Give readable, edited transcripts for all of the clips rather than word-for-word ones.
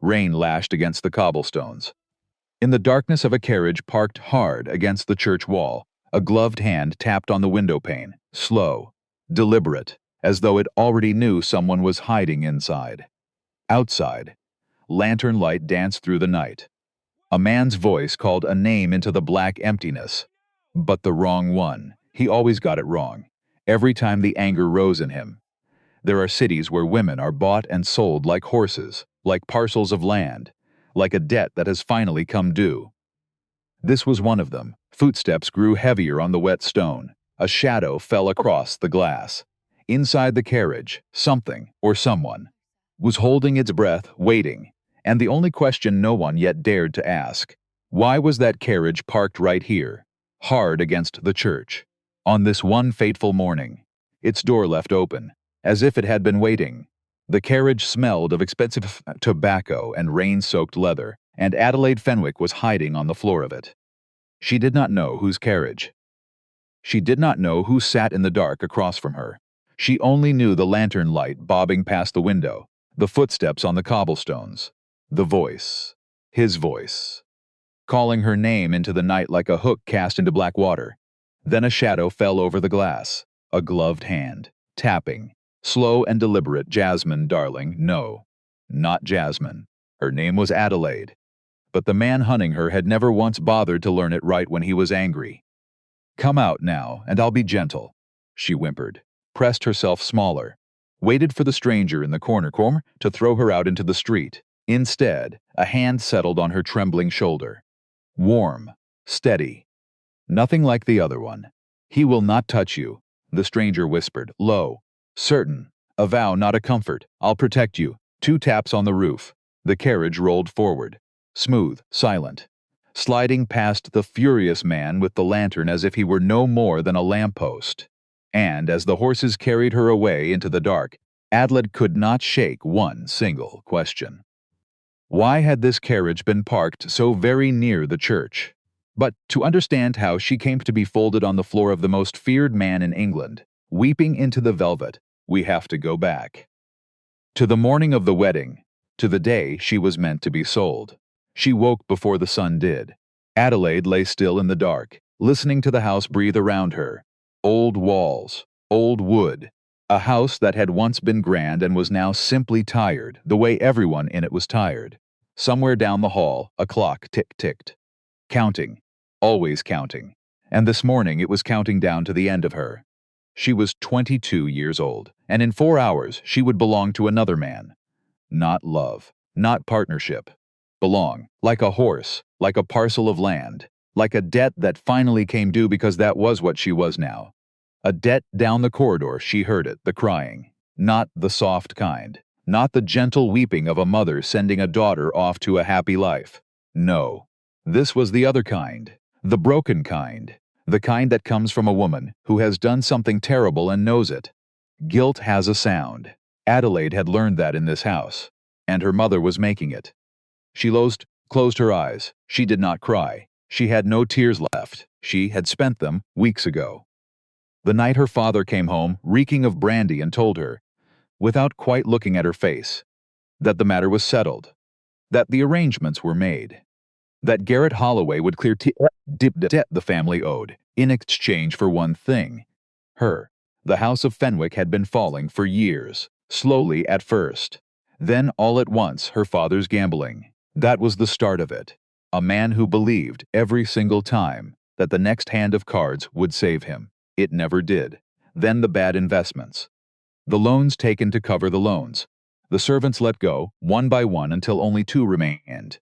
Rain lashed against the cobblestones. In the darkness of a carriage parked hard against the church wall, a gloved hand tapped on the window pane, slow, deliberate, as though it already knew someone was hiding inside. Outside, lantern light danced through the night. A man's voice called a name into the black emptiness. But the wrong one. He always got it wrong. Every time the anger rose in him. There are cities where women are bought and sold like horses, like parcels of land, like a debt that has finally come due. This was one of them. Footsteps grew heavier on the wet stone. A shadow fell across the glass. Inside the carriage, something, or someone, was holding its breath, waiting, and the only question no one yet dared to ask: why was that carriage parked right here, hard against the church, on this one fateful morning? Its door left open, as if it had been waiting. The carriage smelled of expensive tobacco and rain-soaked leather, and Adelaide Fenwick was hiding on the floor of it. She did not know whose carriage. She did not know who sat in the dark across from her. She only knew the lantern light bobbing past the window, the footsteps on the cobblestones, the voice, his voice, calling her name into the night like a hook cast into black water. Then a shadow fell over the glass, a gloved hand, tapping, slow and deliberate. Jasmine, darling. No, not Jasmine. Her name was Adelaide. But the man hunting her had never once bothered to learn it right when he was angry. Come out now, and I'll be gentle, she whimpered, pressed herself smaller, waited for the stranger in the corner to throw her out into the street. Instead, a hand settled on her trembling shoulder. Warm, steady. Nothing like the other one. He will not touch you, the stranger whispered, low, certain, a vow, not a comfort. I'll protect you. 2 taps on the roof. The carriage rolled forward, smooth, silent, sliding past the furious man with the lantern as if he were no more than a lamppost. And as the horses carried her away into the dark, Adelaide could not shake one single question. Why had this carriage been parked so very near the church? But to understand how she came to be folded on the floor of the most feared man in England, weeping into the velvet, we have to go back. To the morning of the wedding, to the day she was meant to be sold. She woke before the sun did. Adelaide lay still in the dark, listening to the house breathe around her. Old walls, old wood, a house that had once been grand and was now simply tired, the way everyone in it was tired. Somewhere down the hall, a clock tick-ticked. Counting, always counting. And this morning it was counting down to the end of her. She was 22 years old, and in 4 hours she would belong to another man. Not love, not partnership. Belong, like a horse, like a parcel of land, like a debt that finally came due because that was what she was now. A debt down the corridor. She heard it, the crying. Not the soft kind. Not the gentle weeping of a mother sending a daughter off to a happy life. No. This was the other kind. The broken kind. The kind that comes from a woman who has done something terrible and knows it. Guilt has a sound. Adelaide had learned that in this house, and her mother was making it. She closed her eyes. She did not cry. She had no tears left. She had spent them weeks ago. The night her father came home, reeking of brandy, and told her, without quite looking at her face, that the matter was settled, that the arrangements were made, that Garrett Holloway would clear debt the family owed, in exchange for one thing. Her. The house of Fenwick had been falling for years, slowly at first. Then all at once her father's gambling. That was the start of it. A man who believed every single time that the next hand of cards would save him. It never did. Then the bad investments. The loans taken to cover the loans. The servants let go, one by one, until only 2 remained.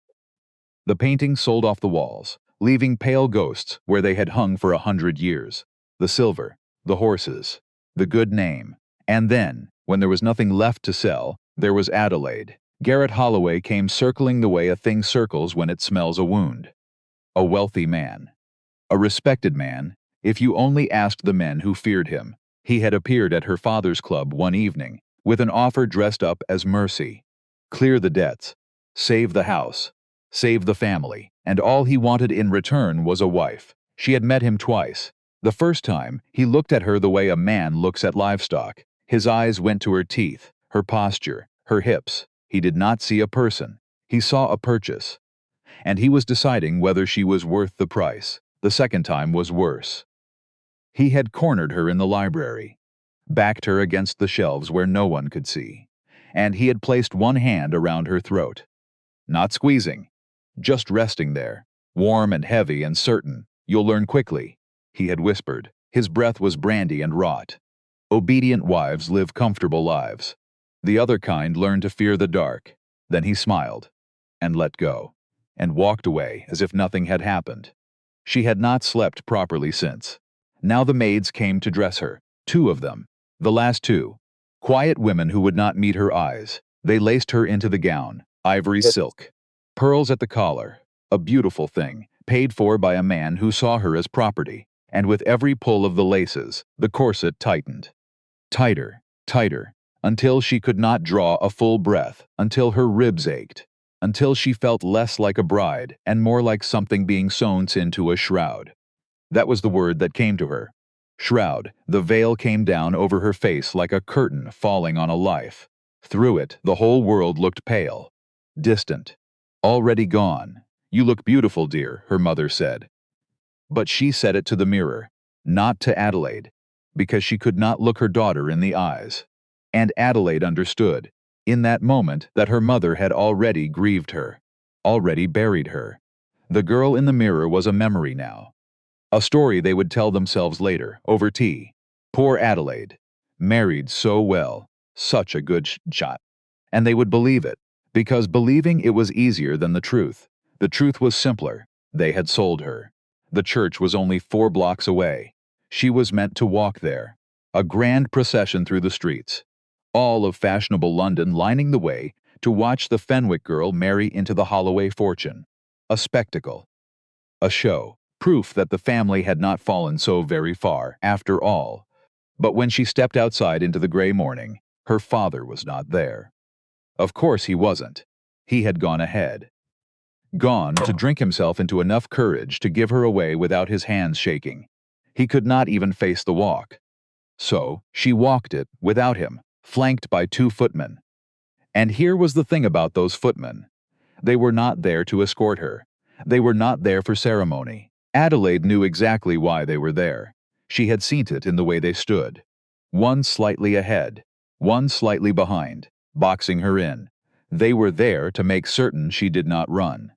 The paintings sold off the walls, leaving pale ghosts where they had hung for 100 years. The silver, the horses, the good name. And then, when there was nothing left to sell, there was Adelaide. Garrett Holloway came circling the way a thing circles when it smells a wound. A wealthy man. A respected man, if you only asked the men who feared him. He had appeared at her father's club one evening, with an offer dressed up as mercy. Clear the debts. Save the house. Save the family. And all he wanted in return was a wife. She had met him twice. The first time, he looked at her the way a man looks at livestock. His eyes went to her teeth, her posture, her hips. He did not see a person. He saw a purchase, and he was deciding whether she was worth the price. The second time was worse. He had cornered her in the library, backed her against the shelves where no one could see, and he had placed one hand around her throat. Not squeezing, just resting there, warm and heavy and certain. "You'll learn quickly," he had whispered. His breath was brandy and rot. Obedient wives live comfortable lives. The other kind learn to fear the dark. Then he smiled, and let go, and walked away as if nothing had happened. She had not slept properly since. Now the maids came to dress her, 2 of them, the last 2. Quiet women who would not meet her eyes. They laced her into the gown, ivory silk, pearls at the collar, a beautiful thing, paid for by a man who saw her as property, and with every pull of the laces, the corset tightened. Tighter, tighter, until she could not draw a full breath, until her ribs ached, until she felt less like a bride and more like something being sewn into a shroud. That was the word that came to her. Shroud. The veil came down over her face like a curtain falling on a life. Through it, the whole world looked pale, distant, already gone. "You look beautiful, dear," her mother said. But she said it to the mirror, not to Adelaide, because she could not look her daughter in the eyes. And Adelaide understood, in that moment, that her mother had already grieved her, already buried her. The girl in the mirror was a memory now. A story they would tell themselves later, over tea. Poor Adelaide. Married so well. Such a good shot. And they would believe it, because believing it was easier than the truth. The truth was simpler. They had sold her. The church was only 4 blocks away. She was meant to walk there. A grand procession through the streets. All of fashionable London lining the way to watch the Fenwick girl marry into the Holloway fortune. A spectacle. A show. Proof that the family had not fallen so very far, after all. But when she stepped outside into the gray morning, her father was not there. Of course he wasn't. He had gone ahead. Gone to drink himself into enough courage to give her away without his hands shaking. He could not even face the walk. So she walked it without him, flanked by 2 footmen. And here was the thing about those footmen. They were not there to escort her. They were not there for ceremony. Adelaide knew exactly why they were there. She had seen it in the way they stood. One slightly ahead, one slightly behind, boxing her in. They were there to make certain she did not run.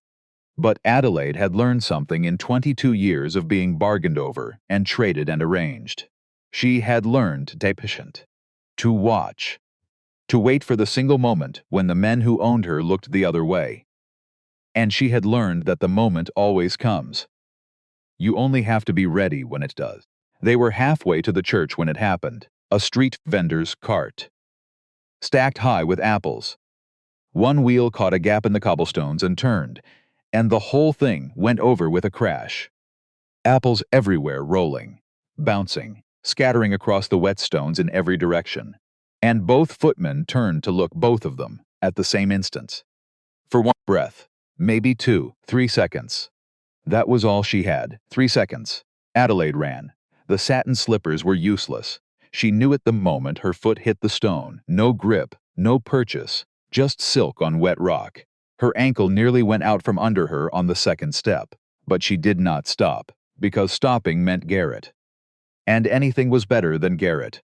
But Adelaide had learned something in 22 years of being bargained over and traded and arranged. She had learned to be patient, to watch, to wait for the single moment when the men who owned her looked the other way. And she had learned that the moment always comes. You only have to be ready when it does. They were halfway to the church when it happened. A street vendor's cart, stacked high with apples. One wheel caught a gap in the cobblestones and turned, and the whole thing went over with a crash. Apples everywhere rolling, bouncing, scattering across the wet stones in every direction. And both footmen turned to look, both of them, at the same instant. For one breath, maybe 2, 3 seconds. That was all she had, 3 seconds. Adelaide ran. The satin slippers were useless. She knew at the moment her foot hit the stone. No grip, no purchase, just silk on wet rock. Her ankle nearly went out from under her on the second step. But she did not stop, because stopping meant Garrett. And anything was better than Garrett.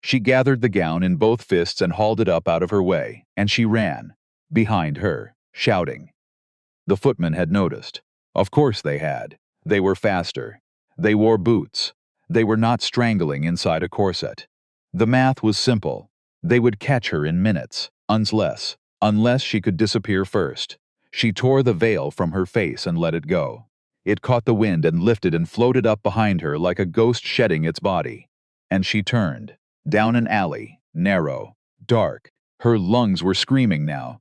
She gathered the gown in both fists and hauled it up out of her way, and she ran, behind her, shouting. The footmen had noticed. Of course they had. They were faster. They wore boots. They were not strangling inside a corset. The math was simple. They would catch her in minutes, unless she could disappear first. She tore the veil from her face and let it go. It caught the wind and lifted and floated up behind her like a ghost shedding its body. And she turned, down an alley, narrow, dark. Her lungs were screaming now.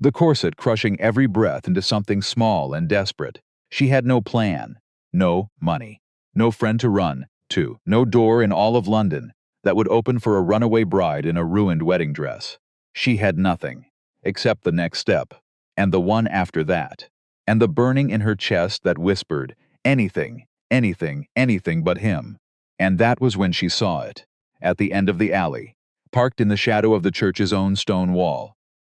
The corset crushing every breath into something small and desperate. She had no plan, no money, no friend to run to, no door in all of London that would open for a runaway bride in a ruined wedding dress. She had nothing, except the next step, and the one after that, and the burning in her chest that whispered, anything, anything, anything but him. And that was when she saw it, at the end of the alley, parked in the shadow of the church's own stone wall.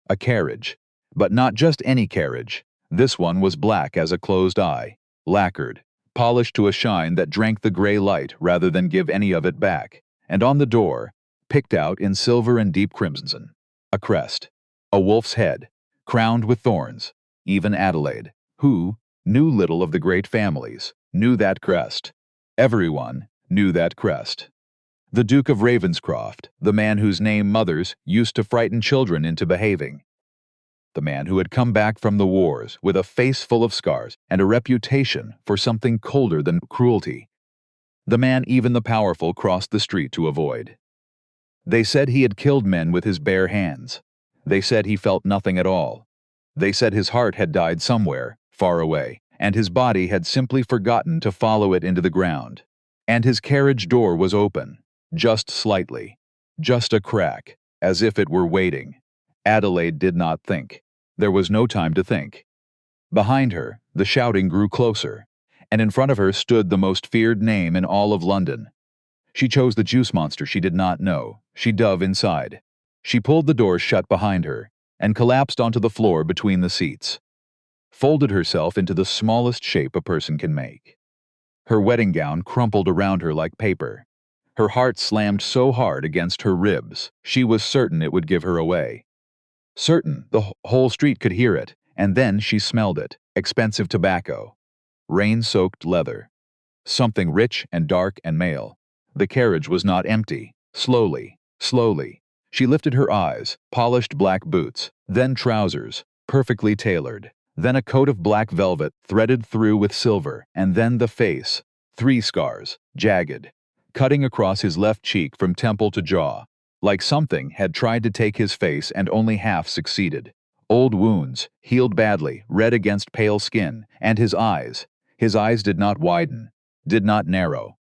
A carriage, But not just any carriage. This one was black as a closed eye, lacquered, polished to a shine that drank the gray light rather than give any of it back. And on the door, picked out in silver and deep crimson, a crest, a wolf's head, crowned with thorns. Even Adelaide, who knew little of the great families, knew that crest. Everyone knew that crest. The Duke of Ravenscroft, the man whose name mothers used to frighten children into behaving. The man who had come back from the wars with a face full of scars and a reputation for something colder than cruelty. The man even the powerful crossed the street to avoid. They said he had killed men with his bare hands. They said he felt nothing at all. They said his heart had died somewhere, far away, and his body had simply forgotten to follow it into the ground. And his carriage door was open, just slightly, just a crack, as if it were waiting. Adelaide did not think. There was no time to think. Behind her, the shouting grew closer, and in front of her stood the most feared name in all of London. She chose the juice monster she did not know. She dove inside. She pulled the door shut behind her and collapsed onto the floor between the seats, folded herself into the smallest shape a person can make. Her wedding gown crumpled around her like paper. Her heart slammed so hard against her ribs, she was certain it would give her away. Certain the whole street could hear it, and then she smelled it. Expensive tobacco. Rain-soaked leather. Something rich and dark and male. The carriage was not empty. Slowly, slowly, she lifted her eyes, polished black boots, then trousers, perfectly tailored, then a coat of black velvet threaded through with silver, and then the face, 3 scars, jagged, cutting across his left cheek from temple to jaw, like something had tried to take his face and only half succeeded. Old wounds, healed badly, red against pale skin, and his eyes did not widen, did not narrow,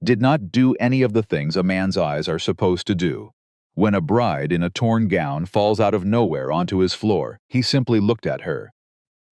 did not do any of the things a man's eyes are supposed to do. When a bride in a torn gown falls out of nowhere onto his floor, he simply looked at her,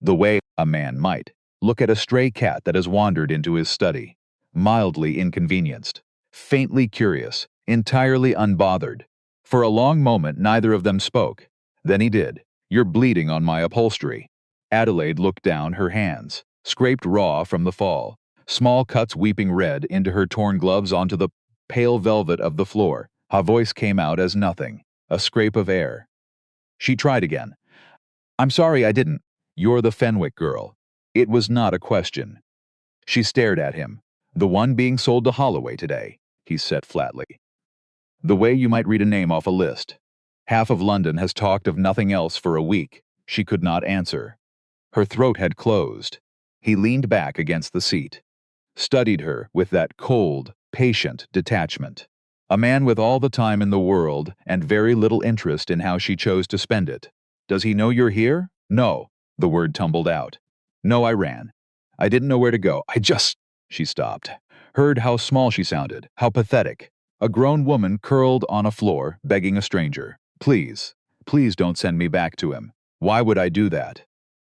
the way a man might look at a stray cat that has wandered into his study, mildly inconvenienced, faintly curious, entirely unbothered. For a long moment neither of them spoke. Then he did. "You're bleeding on my upholstery." Adelaide looked down her hands, scraped raw from the fall, small cuts weeping red into her torn gloves onto the pale velvet of the floor. Her voice came out as nothing, a scrape of air. She tried again. "I'm sorry I didn't. You're the Fenwick girl." It was not a question. She stared at him. "The one being sold to Holloway today," he said flatly. "The way you might read a name off a list. Half of London has talked of nothing else for a week." She could not answer. Her throat had closed. He leaned back against the seat, studied her with that cold, patient detachment. A man with all the time in the world and very little interest in how she chose to spend it. "Does he know you're here?" "No," the word tumbled out. "No, I ran. I didn't know where to go. She stopped. Heard how small she sounded, how pathetic. A grown woman curled on a floor, begging a stranger. "Please, please don't send me back to him. Why would I do that?"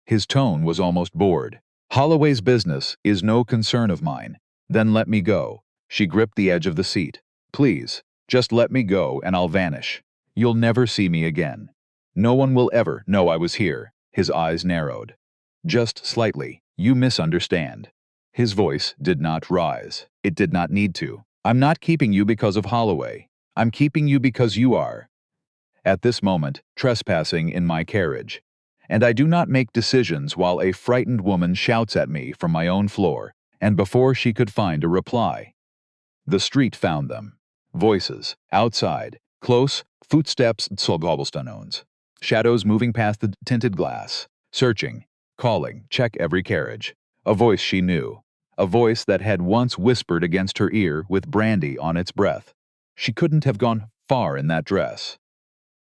His tone was almost bored. "Holloway's business is no concern of mine." "Then let me go." She gripped the edge of the seat. "Please, just let me go and I'll vanish. You'll never see me again. No one will ever know I was here." His eyes narrowed. "Just slightly. You misunderstand." His voice did not rise. It did not need to. "I'm not keeping you because of Holloway. I'm keeping you because you are, at this moment, trespassing in my carriage. And I do not make decisions while a frightened woman shouts at me from my own floor." And before she could find a reply, the street found them. Voices, outside, close, footsteps, cobblestones, shadows moving past the tinted glass, searching, calling, check every carriage. A voice she knew, a voice that had once whispered against her ear with brandy on its breath. She couldn't have gone far in that dress.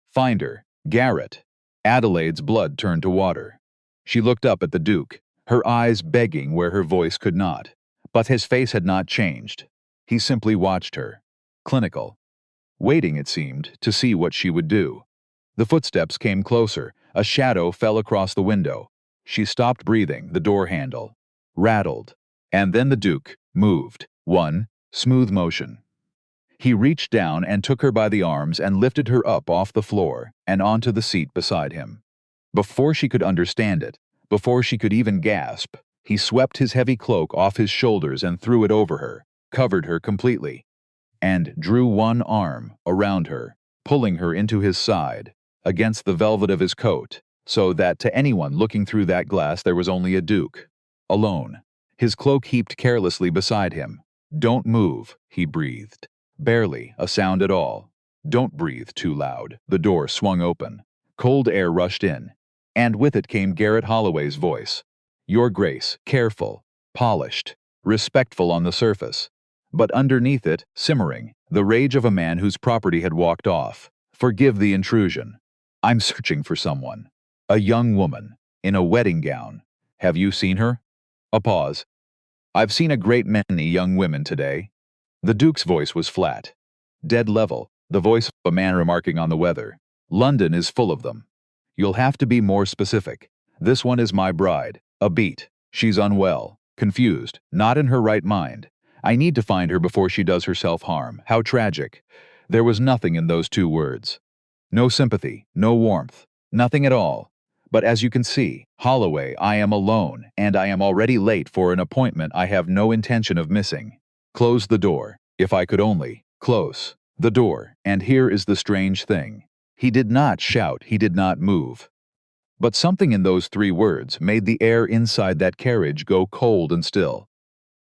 Find her, Garrett. Adelaide's blood turned to water. She looked up at the Duke, her eyes begging where her voice could not. But his face had not changed. He simply watched her, clinical, waiting, it seemed, to see what she would do. The footsteps came closer. A shadow fell across the window. She stopped breathing, the door handle rattled. And then the Duke moved. One smooth motion. He reached down and took her by the arms and lifted her up off the floor and onto the seat beside him. Before she could understand it, before she could even gasp, he swept his heavy cloak off his shoulders and threw it over her, covered her completely, and drew one arm around her, pulling her into his side, against the velvet of his coat, so that to anyone looking through that glass there was only a duke, alone, his cloak heaped carelessly beside him. "Don't move," he breathed. Barely a sound at all. "Don't breathe too loud." The door swung open. Cold air rushed in, and with it came Garrett Holloway's voice. "Your Grace, careful, polished, respectful on the surface, but underneath it, simmering, the rage of a man whose property had walked off. Forgive the intrusion. I'm searching for someone. A young woman, in a wedding gown. Have you seen her?" A pause. "I've seen a great many young women today." The Duke's voice was flat, dead level, the voice of a man remarking on the weather. "London is full of them. You'll have to be more specific. This one is my bride. A beat. She's unwell, confused, not in her right mind. I need to find her before she does herself harm." How tragic. There was nothing in those two words. No sympathy, no warmth, nothing at all. But as you can see, Holloway, I am alone, and I am already late for an appointment I have no intention of missing. Close the door, if I could only. Close the door, and here is the strange thing. He did not shout, he did not move. But something in those three words made the air inside that carriage go cold and still.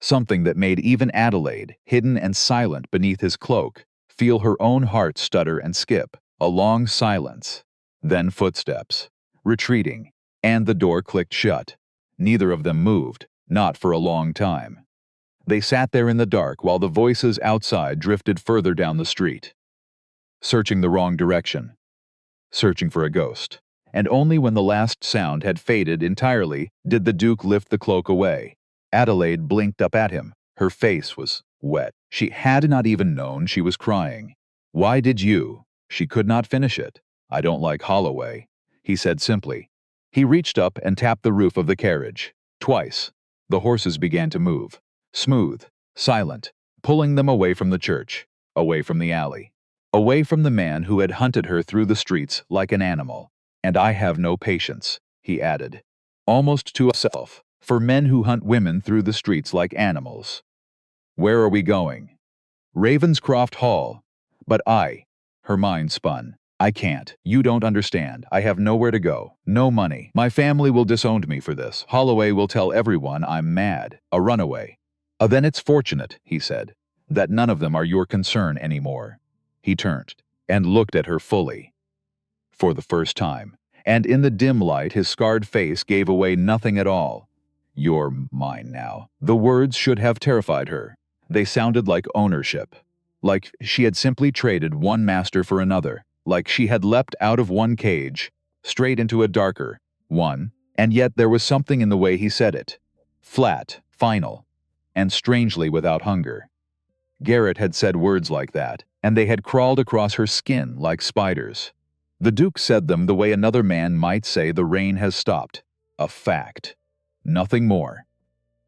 Something that made even Adelaide, hidden and silent beneath his cloak, feel her own heart stutter and skip. A long silence. Then footsteps. Retreating, and the door clicked shut. Neither of them moved, not for a long time. They sat there in the dark while the voices outside drifted further down the street. Searching the wrong direction. Searching for a ghost. And only when the last sound had faded entirely did the Duke lift the cloak away. Adelaide blinked up at him. Her face was wet. She had not even known she was crying. "Why did you?" She could not finish it. "I don't like Holloway," he said simply. He reached up and tapped the roof of the carriage. Twice. The horses began to move. Smooth, silent, pulling them away from the church, away from the alley, away from the man who had hunted her through the streets like an animal. "And I have no patience," he added, almost to himself, "for men who hunt women through the streets like animals." "Where are we going?" "Ravenscroft Hall." "But her mind spun. "I can't. You don't understand. I have nowhere to go. No money. My family will disown me for this. Holloway will tell everyone I'm mad. A runaway." Then it's fortunate," he said, "that none of them are your concern anymore." He turned and looked at her fully. For the first time, and in the dim light his scarred face gave away nothing at all. "You're mine now." The words should have terrified her. They sounded like ownership. Like she had simply traded one master for another. Like she had leapt out of one cage, straight into a darker one. And yet there was something in the way he said it. Flat, final, and strangely without hunger. Garrett had said words like that, and they had crawled across her skin like spiders. The Duke said them the way another man might say the rain has stopped. A fact. Nothing more.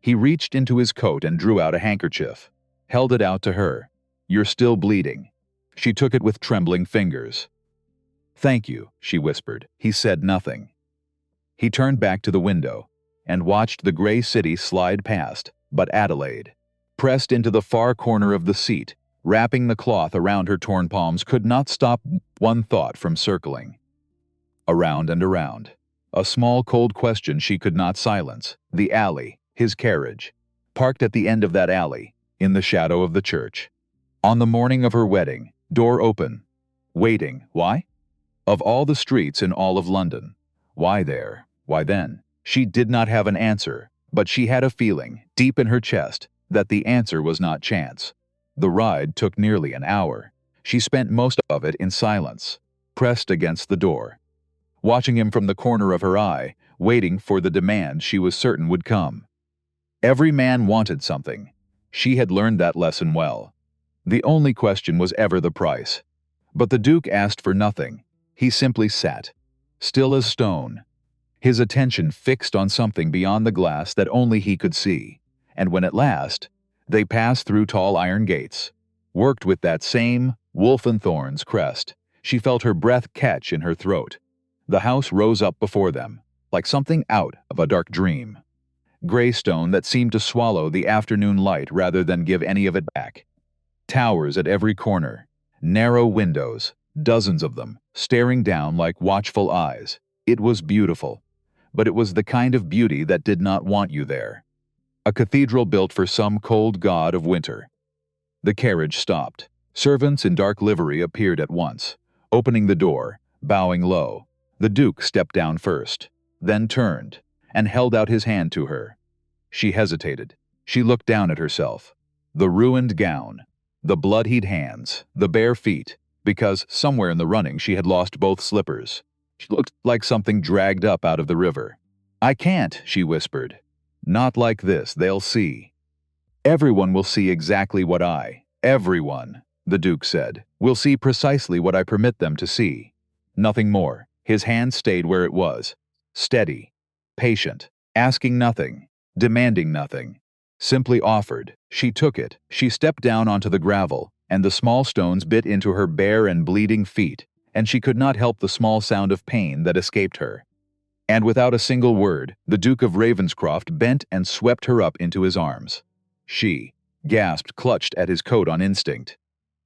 He reached into his coat and drew out a handkerchief, held it out to her. "You're still bleeding." She took it with trembling fingers. "Thank you," she whispered. He said nothing. He turned back to the window and watched the gray city slide past, but Adelaide, pressed into the far corner of the seat, wrapping the cloth around her torn palms, could not stop one thought from circling. Around and around. A small cold question she could not silence. The alley, his carriage, parked at the end of that alley, in the shadow of the church. On the morning of her wedding, door open. Waiting. Why? Of all the streets in all of London. Why there? Why then? She did not have an answer, but she had a feeling, deep in her chest, that the answer was not chance. The ride took nearly an hour. She spent most of it in silence, pressed against the door, watching him from the corner of her eye, waiting for the demand she was certain would come. Every man wanted something. She had learned that lesson well. The only question was ever the price. But the Duke asked for nothing. He simply sat, still as stone, his attention fixed on something beyond the glass that only he could see. And when at last they passed through tall iron gates, worked with that same wolf and thorns crest, she felt her breath catch in her throat. The house rose up before them, like something out of a dark dream. Gray stone that seemed to swallow the afternoon light rather than give any of it back. Towers at every corner, narrow windows, dozens of them, staring down like watchful eyes. It was beautiful, but it was the kind of beauty that did not want you there. A cathedral built for some cold god of winter. The carriage stopped. Servants in dark livery appeared at once, opening the door, bowing low. The Duke stepped down first, then turned, and held out his hand to her. She hesitated. She looked down at herself. The ruined gown, the bloodied hands, the bare feet, because somewhere in the running she had lost both slippers. She looked like something dragged up out of the river. "I can't," she whispered. "Not like this, they'll see. Everyone will see exactly what everyone," the Duke said, "will see precisely what I permit them to see. Nothing more." His hand stayed where it was, steady, patient, asking nothing, demanding nothing. Simply offered. She took it. She stepped down onto the gravel, and the small stones bit into her bare and bleeding feet, and she could not help the small sound of pain that escaped her. And without a single word, the Duke of Ravenscroft bent and swept her up into his arms. She gasped, clutched at his coat on instinct.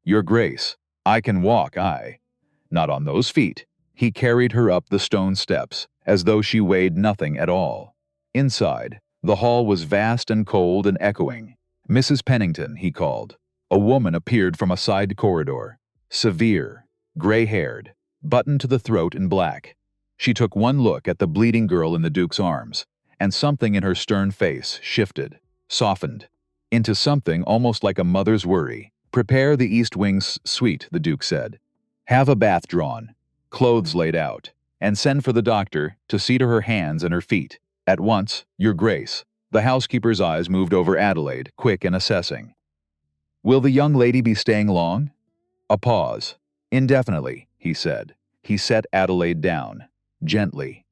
"Your Grace, I can walk, not on those feet." He carried her up the stone steps, as though she weighed nothing at all. Inside, the hall was vast and cold and echoing. "Mrs. Pennington," he called. A woman appeared from a side corridor, severe, gray-haired, buttoned to the throat in black. She took one look at the bleeding girl in the Duke's arms, and something in her stern face shifted, softened, into something almost like a mother's worry. "Prepare the East Wing's suite," the Duke said. "Have a bath drawn, clothes laid out, and send for the doctor to see to her hands and her feet. At once, Your Grace." The housekeeper's eyes moved over Adelaide, quick and assessing. "Will the young lady be staying long?" A pause. "Indefinitely," he said. He set Adelaide down, gently,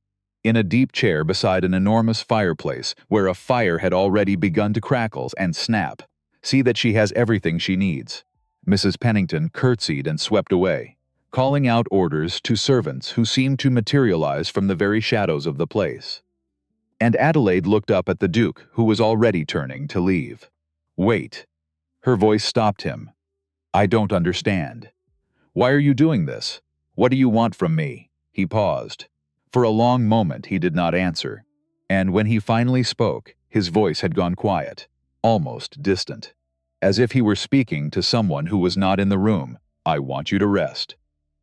in a deep chair beside an enormous fireplace where a fire had already begun to crackle and snap. "See that she has everything she needs." Mrs. Pennington curtsied and swept away, calling out orders to servants who seemed to materialize from the very shadows of the place. And Adelaide looked up at the Duke, who was already turning to leave. "Wait." Her voice stopped him. "I don't understand. Why are you doing this? What do you want from me?" He paused. For a long moment he did not answer, and when he finally spoke, his voice had gone quiet, almost distant, as if he were speaking to someone who was not in the room. "I want you to rest."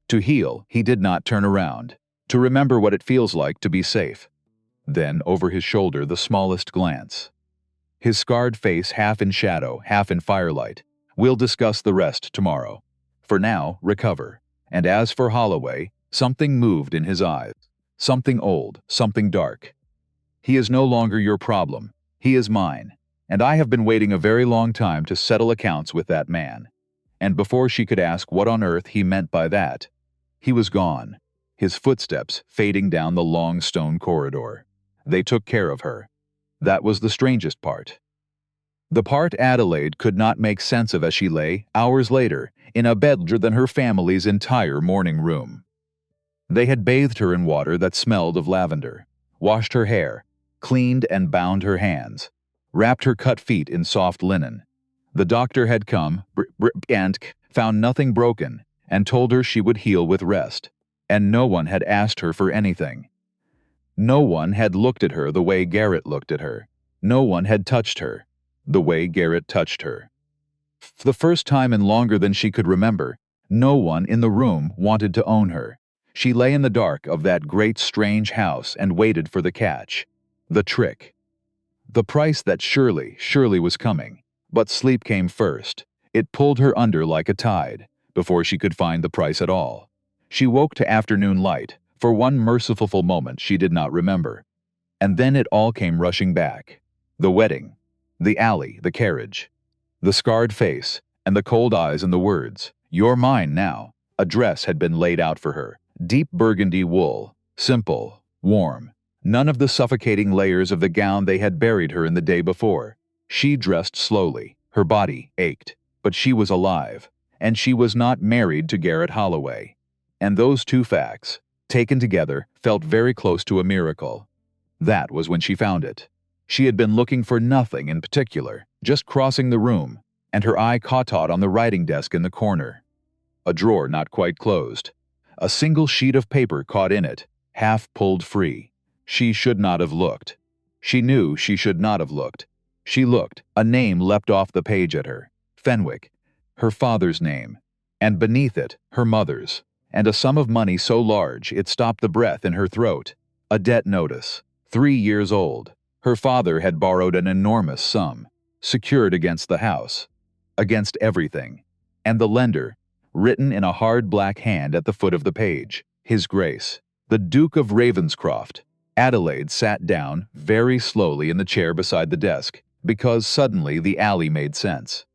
To heal, he did not turn around, to remember what it feels like to be safe. Then, over his shoulder, the smallest glance. His scarred face half in shadow, half in firelight. "We'll discuss the rest tomorrow. For now, recover." And as for Holloway, something moved in his eyes. Something old, something dark. "He is no longer your problem. He is mine. And I have been waiting a very long time to settle accounts with that man." And before she could ask what on earth he meant by that, he was gone, his footsteps fading down the long stone corridor. They took care of her. That was the strangest part. The part Adelaide could not make sense of as she lay, hours later, in a bed larger than her family's entire morning room. They had bathed her in water that smelled of lavender, washed her hair, cleaned and bound her hands, wrapped her cut feet in soft linen. The doctor had come and found nothing broken and told her she would heal with rest, and no one had asked her for anything. No one had looked at her the way Garrett looked at her. No one had touched her the way Garrett touched her. For the first time in longer than she could remember, no one in the room wanted to own her. She lay in the dark of that great strange house and waited for the catch, the trick, the price that surely was coming. But sleep came first. It pulled her under like a tide, before she could find the price at all. She woke to afternoon light. For one merciful moment she did not remember. And then it all came rushing back. The wedding, the alley, the carriage, the scarred face, and the cold eyes and the words, "You're mine now." A dress had been laid out for her, deep burgundy wool, simple, warm, none of the suffocating layers of the gown they had buried her in the day before. She dressed slowly, her body ached, but she was alive, and she was not married to Garrett Holloway. And those two facts, taken together, felt very close to a miracle. That was when she found it. She had been looking for nothing in particular, just crossing the room, and her eye caught on the writing desk in the corner. A drawer not quite closed. A single sheet of paper caught in it, half pulled free. She should not have looked. She knew she should not have looked. She looked. A name leapt off the page at her. Fenwick. Her father's name. And beneath it, her mother's. And a sum of money so large it stopped the breath in her throat. A debt notice. 3 years old. Her father had borrowed an enormous sum, secured against the house, against everything. And the lender, written in a hard black hand at the foot of the page, His Grace, the Duke of Ravenscroft. Adelaide sat down very slowly in the chair beside the desk, because suddenly the alley made sense.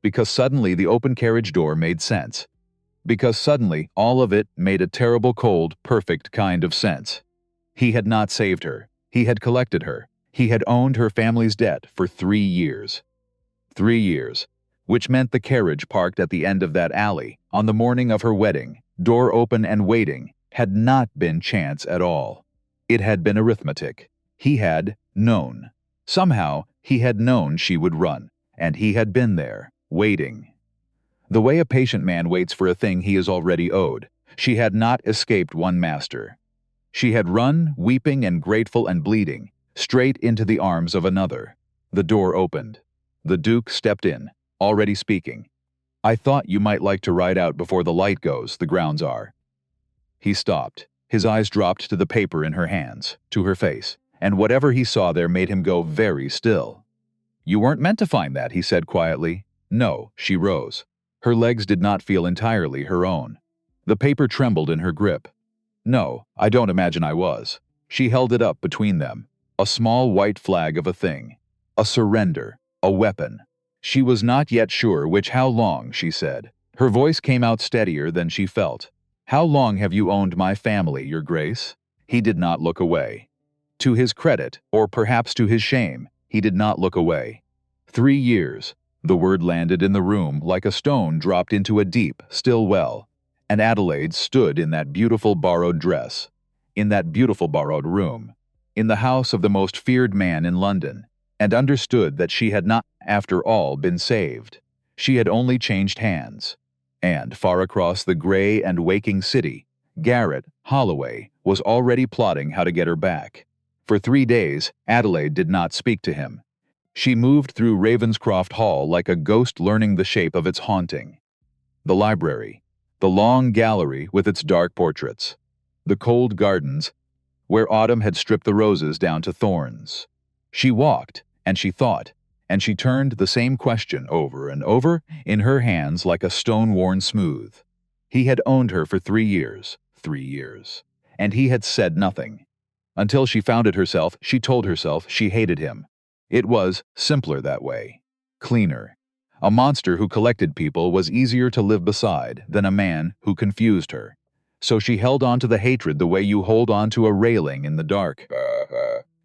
Because suddenly the open carriage door made sense. Because suddenly all of it made a terrible, cold, perfect kind of sense. He had not saved her. He had collected her. He had owned her family's debt for 3 years. 3 years, which meant the carriage parked at the end of that alley on the morning of her wedding, door open and waiting, had not been chance at all. It had been arithmetic. He had known. Somehow, he had known she would run, and he had been there, waiting. The way a patient man waits for a thing he is already owed, she had not escaped one master. She had run, weeping and grateful and bleeding, straight into the arms of another. The door opened. The Duke stepped in, already speaking. "I thought you might like to ride out before the light goes, the grounds are." He stopped. His eyes dropped to the paper in her hands, to her face, and whatever he saw there made him go very still. "You weren't meant to find that," he said quietly. "No," she rose. Her legs did not feel entirely her own. The paper trembled in her grip. "No, I don't imagine I was." She held it up between them. A small white flag of a thing. A surrender. A weapon. She was not yet sure which. "How long," she said. Her voice came out steadier than she felt. "How long have you owned my family, Your Grace?" He did not look away. To his credit, or perhaps to his shame, he did not look away. 3 years. The word landed in the room like a stone dropped into a deep, still well, and Adelaide stood in that beautiful borrowed dress, in that beautiful borrowed room, in the house of the most feared man in London, and understood that she had not, after all, been saved. She had only changed hands. And far across the gray and waking city, Garrett, Holloway, was already plotting how to get her back. For 3 days, Adelaide did not speak to him. She moved through Ravenscroft Hall like a ghost learning the shape of its haunting. The library, the long gallery with its dark portraits, the cold gardens where autumn had stripped the roses down to thorns. She walked, and she thought, and she turned the same question over and over in her hands like a stone worn smooth. He had owned her for 3 years, 3 years, and he had said nothing. Until she found it herself, she told herself she hated him. It was simpler that way. Cleaner. A monster who collected people was easier to live beside than a man who confused her. So she held on to the hatred the way you hold on to a railing in the dark.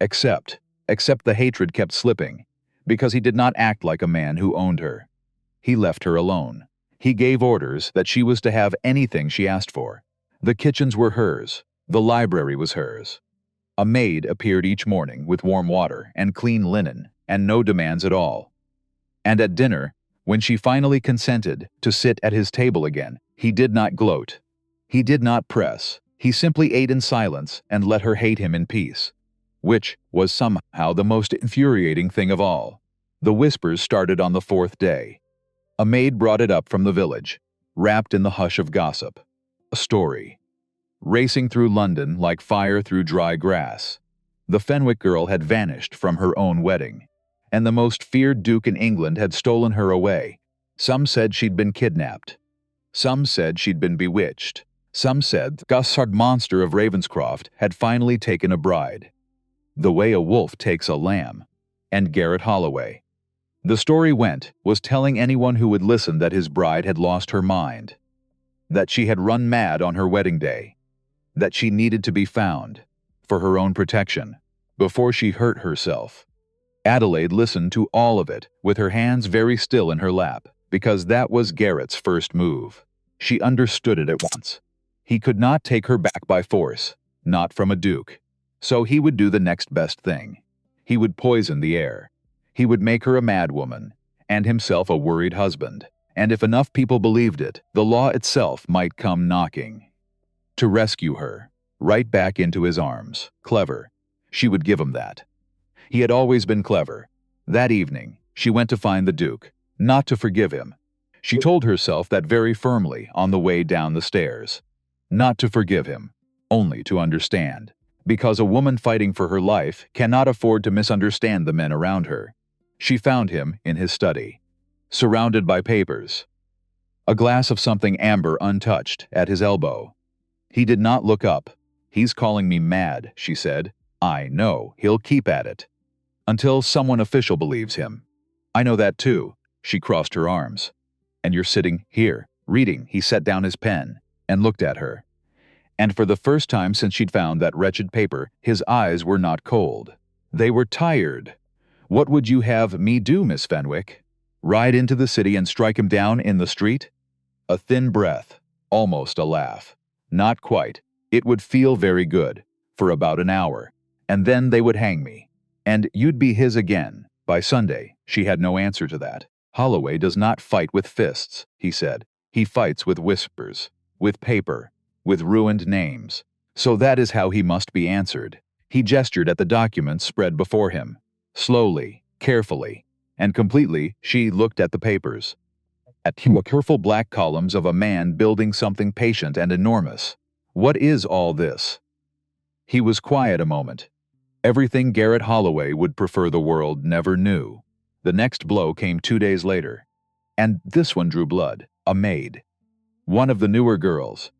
Except the hatred kept slipping, because he did not act like a man who owned her. He left her alone. He gave orders that she was to have anything she asked for. The kitchens were hers. The library was hers. A maid appeared each morning with warm water and clean linen, and no demands at all. And at dinner, when she finally consented to sit at his table again, he did not gloat. He did not press. He simply ate in silence and let her hate him in peace, which was somehow the most infuriating thing of all. The whispers started on the 4th day. A maid brought it up from the village, wrapped in the hush of gossip. A story. Racing through London like fire through dry grass. The Fenwick girl had vanished from her own wedding, and the most feared duke in England had stolen her away. Some said she'd been kidnapped. Some said she'd been bewitched. Some said the Gussard monster of Ravenscroft had finally taken a bride, the way a wolf takes a lamb. And Garrett Holloway, the story went, was telling anyone who would listen that his bride had lost her mind, that she had run mad on her wedding day, that she needed to be found, for her own protection, before she hurt herself. Adelaide listened to all of it, with her hands very still in her lap, because that was Garrett's first move. She understood it at once. He could not take her back by force, not from a duke. So he would do the next best thing. He would poison the air. He would make her a madwoman, and himself a worried husband. And if enough people believed it, the law itself might come knocking. To rescue her, right back into his arms. Clever. She would give him that. He had always been clever. That evening, she went to find the Duke, not to forgive him. She told herself that very firmly on the way down the stairs. Not to forgive him, only to understand. Because a woman fighting for her life cannot afford to misunderstand the men around her. She found him in his study, surrounded by papers. A glass of something amber untouched at his elbow. He did not look up. "He's calling me mad," she said. "I know, he'll keep at it. Until someone official believes him. I know that too." She crossed her arms. "And you're sitting here, reading." He set down his pen and looked at her. And for the first time since she'd found that wretched paper, his eyes were not cold. They were tired. "What would you have me do, Miss Fenwick? Ride into the city and strike him down in the street?" A thin breath, almost a laugh. "Not quite. It would feel very good, for about an hour. And then they would hang me. And you'd be his again, by Sunday." She had no answer to that. "Holloway does not fight with fists," he said. "He fights with whispers, with paper, with ruined names. So that is how he must be answered." He gestured at the documents spread before him. Slowly, carefully, and completely, she looked at the papers. At the careful black columns of a man building something patient and enormous. What is all this? He was quiet a moment. Everything Garrett Holloway would prefer the world never knew. The next blow came 2 days later. And this one drew blood. A maid. One of the newer girls.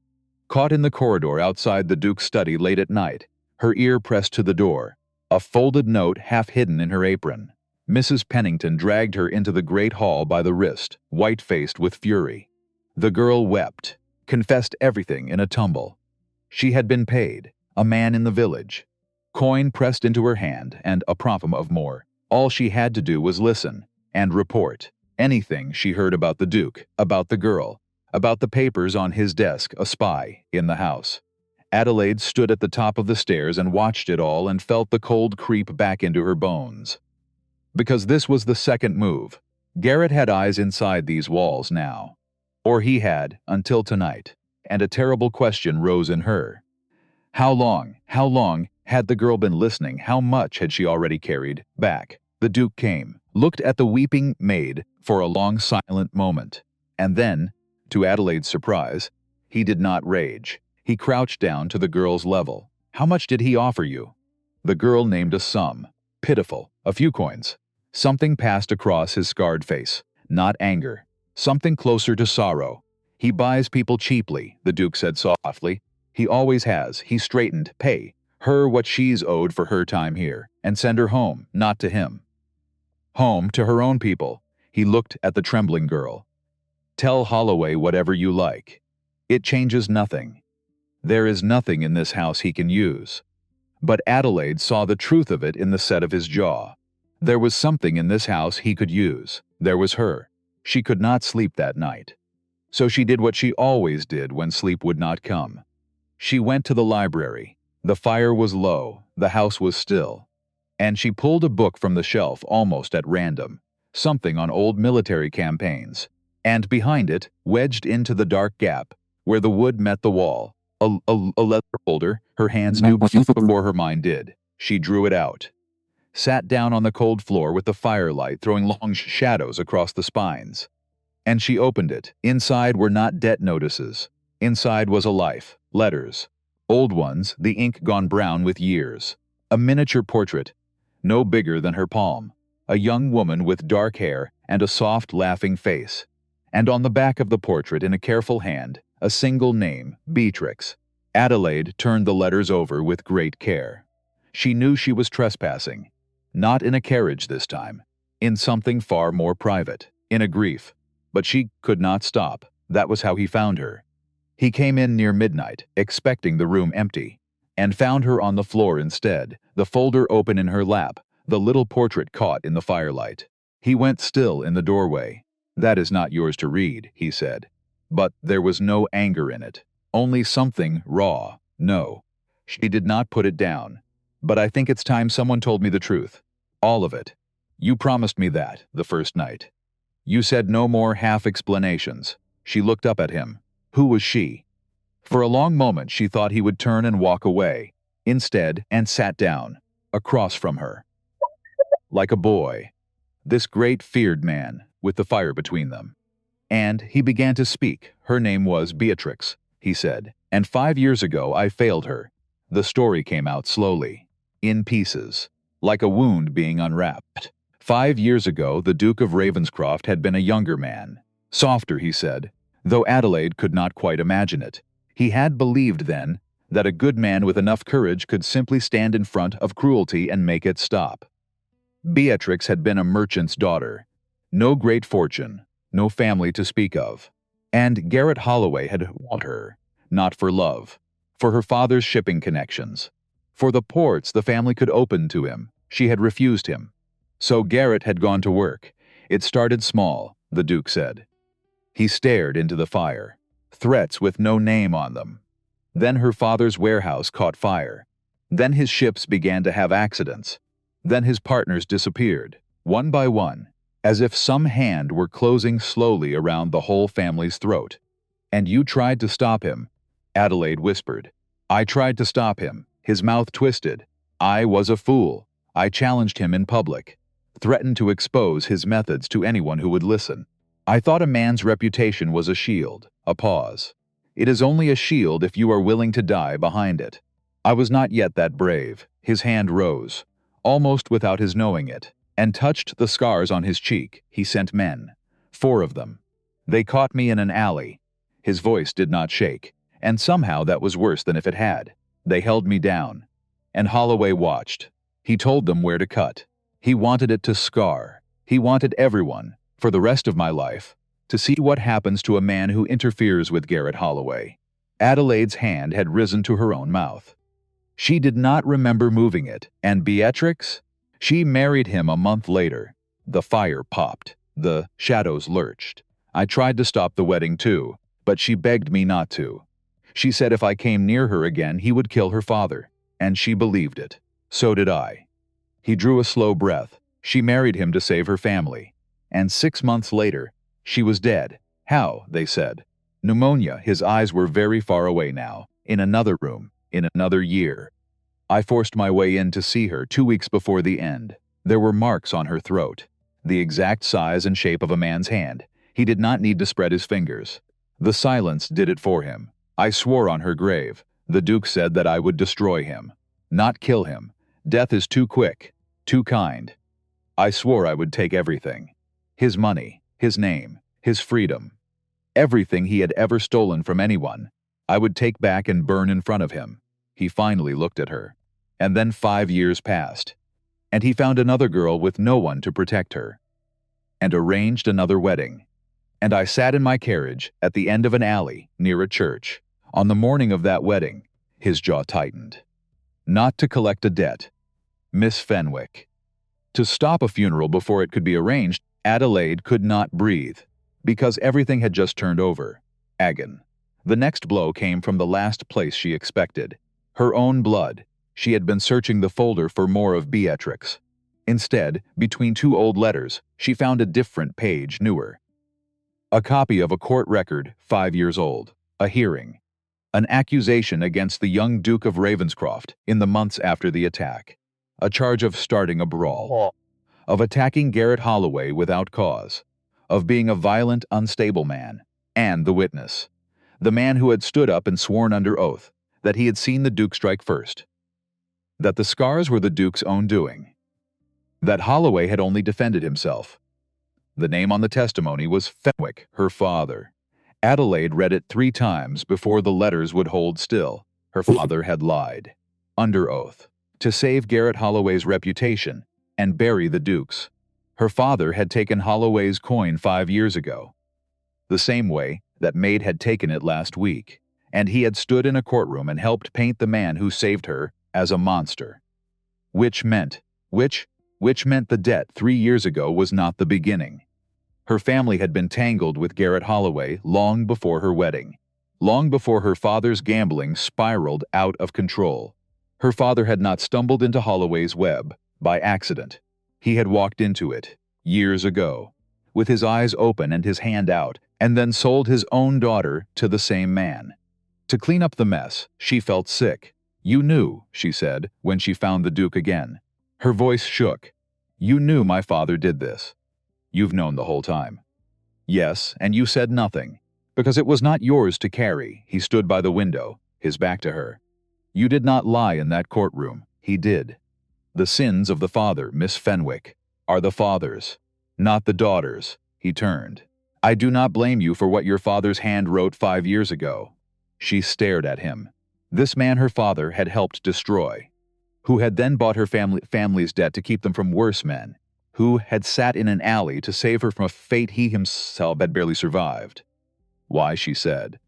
Caught in the corridor outside the Duke's study late at night, her ear pressed to the door, a folded note half hidden in her apron. Mrs. Pennington dragged her into the great hall by the wrist, white-faced with fury. The girl wept, confessed everything in a tumble. She had been paid, a man in the village. Coin pressed into her hand and a problem of more. All she had to do was listen and report anything she heard about the Duke, about the girl, about the papers on his desk, a spy in the house. Adelaide stood at the top of the stairs and watched it all and felt the cold creep back into her bones. Because this was the second move. Garrett had eyes inside these walls now. Or he had, until tonight. And a terrible question rose in her. How long had the girl been listening? How much had she already carried back? The Duke came, looked at the weeping maid for a long silent moment. And then, to Adelaide's surprise, he did not rage. He crouched down to the girl's level. "How much did he offer you?" The girl named a sum. Pitiful. A few coins. Something passed across his scarred face. Not anger. Something closer to sorrow. "He buys people cheaply," the Duke said softly. "He always has." He straightened. "Pay her what she's owed for her time here, and send her home, not to him. Home to her own people." He looked at the trembling girl. "Tell Holloway whatever you like. It changes nothing. There is nothing in this house he can use." But Adelaide saw the truth of it in the set of his jaw. There was something in this house he could use. There was her. She could not sleep that night. So she did what she always did when sleep would not come. She went to the library. The fire was low. The house was still. And she pulled a book from the shelf almost at random. Something on old military campaigns. And behind it, wedged into the dark gap, where the wood met the wall, a leather folder. Her hands knew before her mind did. She drew it out. Sat down on the cold floor with the firelight throwing long shadows across the spines. And she opened it. Inside were not debt notices. Inside was a life, letters. Old ones, the ink gone brown with years. A miniature portrait, no bigger than her palm. A young woman with dark hair and a soft, laughing face. And on the back of the portrait, in a careful hand, a single name, Beatrix. Adelaide turned the letters over with great care. She knew she was trespassing. Not in a carriage this time. In something far more private. In a grief. But she could not stop. That was how he found her. He came in near midnight, expecting the room empty, and found her on the floor instead, the folder open in her lap, the little portrait caught in the firelight. He went still in the doorway. "That is not yours to read," he said. But there was no anger in it, only something raw. No. She did not put it down. But I think it's time someone told me the truth. All of it. You promised me that, the first night. You said no more half-explanations. She looked up at him. Who was she? For a long moment she thought he would turn and walk away. Instead, and sat down, across from her. Like a boy. This great feared man, with the fire between them. And he began to speak. Her name was Beatrix, he said. And 5 years ago I failed her. The story came out slowly. In pieces. Like a wound being unwrapped. 5 years ago the Duke of Ravenscroft had been a younger man. Softer, he said, though Adelaide could not quite imagine it. He had believed then that a good man with enough courage could simply stand in front of cruelty and make it stop. Beatrix had been a merchant's daughter. No great fortune, no family to speak of. And Garrett Holloway had won her, not for love, for her father's shipping connections. For the ports the family could open to him, she had refused him. So Garrett had gone to work. It started small, the Duke said. He stared into the fire. Threats with no name on them. Then her father's warehouse caught fire. Then his ships began to have accidents. Then his partners disappeared, one by one, as if some hand were closing slowly around the whole family's throat. And you tried to stop him, Adelaide whispered. I tried to stop him, his mouth twisted. I was a fool. I challenged him in public, threatened to expose his methods to anyone who would listen. I thought a man's reputation was a shield, a pause. It is only a shield if you are willing to die behind it. I was not yet that brave. His hand rose, almost without his knowing it, and touched the scars on his cheek. He sent men. 4 of them. They caught me in an alley. His voice did not shake, and somehow that was worse than if it had. They held me down. And Holloway watched. He told them where to cut. He wanted it to scar. He wanted everyone, for the rest of my life, to see what happens to a man who interferes with Garrett Holloway. Adelaide's hand had risen to her own mouth. She did not remember moving it, and Beatrix? She married him a month later. The fire popped. The shadows lurched. I tried to stop the wedding too, but she begged me not to. She said if I came near her again, he would kill her father, and she believed it. So did I. He drew a slow breath. She married him to save her family. And 6 months later, she was dead. How, they said. Pneumonia. His eyes were very far away now, in another room, in another year. I forced my way in to see her 2 weeks before the end. There were marks on her throat, the exact size and shape of a man's hand. He did not need to spread his fingers. The silence did it for him. I swore on her grave. The Duke said that I would destroy him, not kill him. Death is too quick, too kind. I swore I would take everything. His money, his name, his freedom. Everything he had ever stolen from anyone, I would take back and burn in front of him. He finally looked at her. And then 5 years passed. And he found another girl with no one to protect her. And arranged another wedding. And I sat in my carriage at the end of an alley near a church. On the morning of that wedding, his jaw tightened. Not to collect a debt. Miss Fenwick. To stop a funeral before it could be arranged, Adelaide could not breathe, because everything had just turned over. Agon. The next blow came from the last place she expected. Her own blood. She had been searching the folder for more of Beatrix. Instead, between 2 old letters, she found a different page, newer. A copy of a court record, 5 years old. A hearing. An accusation against the young Duke of Ravenscroft in the months after the attack. A charge of starting a brawl. Of attacking Garrett Holloway without cause. Of being a violent, unstable man. And the witness. The man who had stood up and sworn under oath that he had seen the Duke strike first. That the scars were the Duke's own doing. That Holloway had only defended himself. The name on the testimony was Fenwick, her father. Adelaide read it 3 times before the letters would hold still. Her father had lied. Under oath. To save Garrett Holloway's reputation and bury the Duke's. Her father had taken Holloway's coin 5 years ago. The same way that Maid had taken it last week. And he had stood in a courtroom and helped paint the man who saved her as a monster. Which meant the debt 3 years ago was not the beginning. Her family had been tangled with Garrett Holloway long before her wedding. long before her father's gambling spiraled out of control. Her father had not stumbled into Holloway's web by accident. He had walked into it, years ago, with his eyes open and his hand out, and then sold his own daughter to the same man. To clean up the mess, she felt sick. "You knew," she said, when she found the Duke again. Her voice shook. "You knew my father did this." "You've known the whole time." "Yes, and you said nothing. Because it was not yours to carry." He stood by the window, his back to her. "You did not lie in that courtroom. He did. The sins of the father, Miss Fenwick, are the father's, not the daughter's." He turned. "I do not blame you for what your father's hand wrote 5 years ago." She stared at him. This man her father had helped destroy, who had then bought her family's debt to keep them from worse men, who had sat in an alley to save her from a fate he himself had barely survived. "Why?" she said.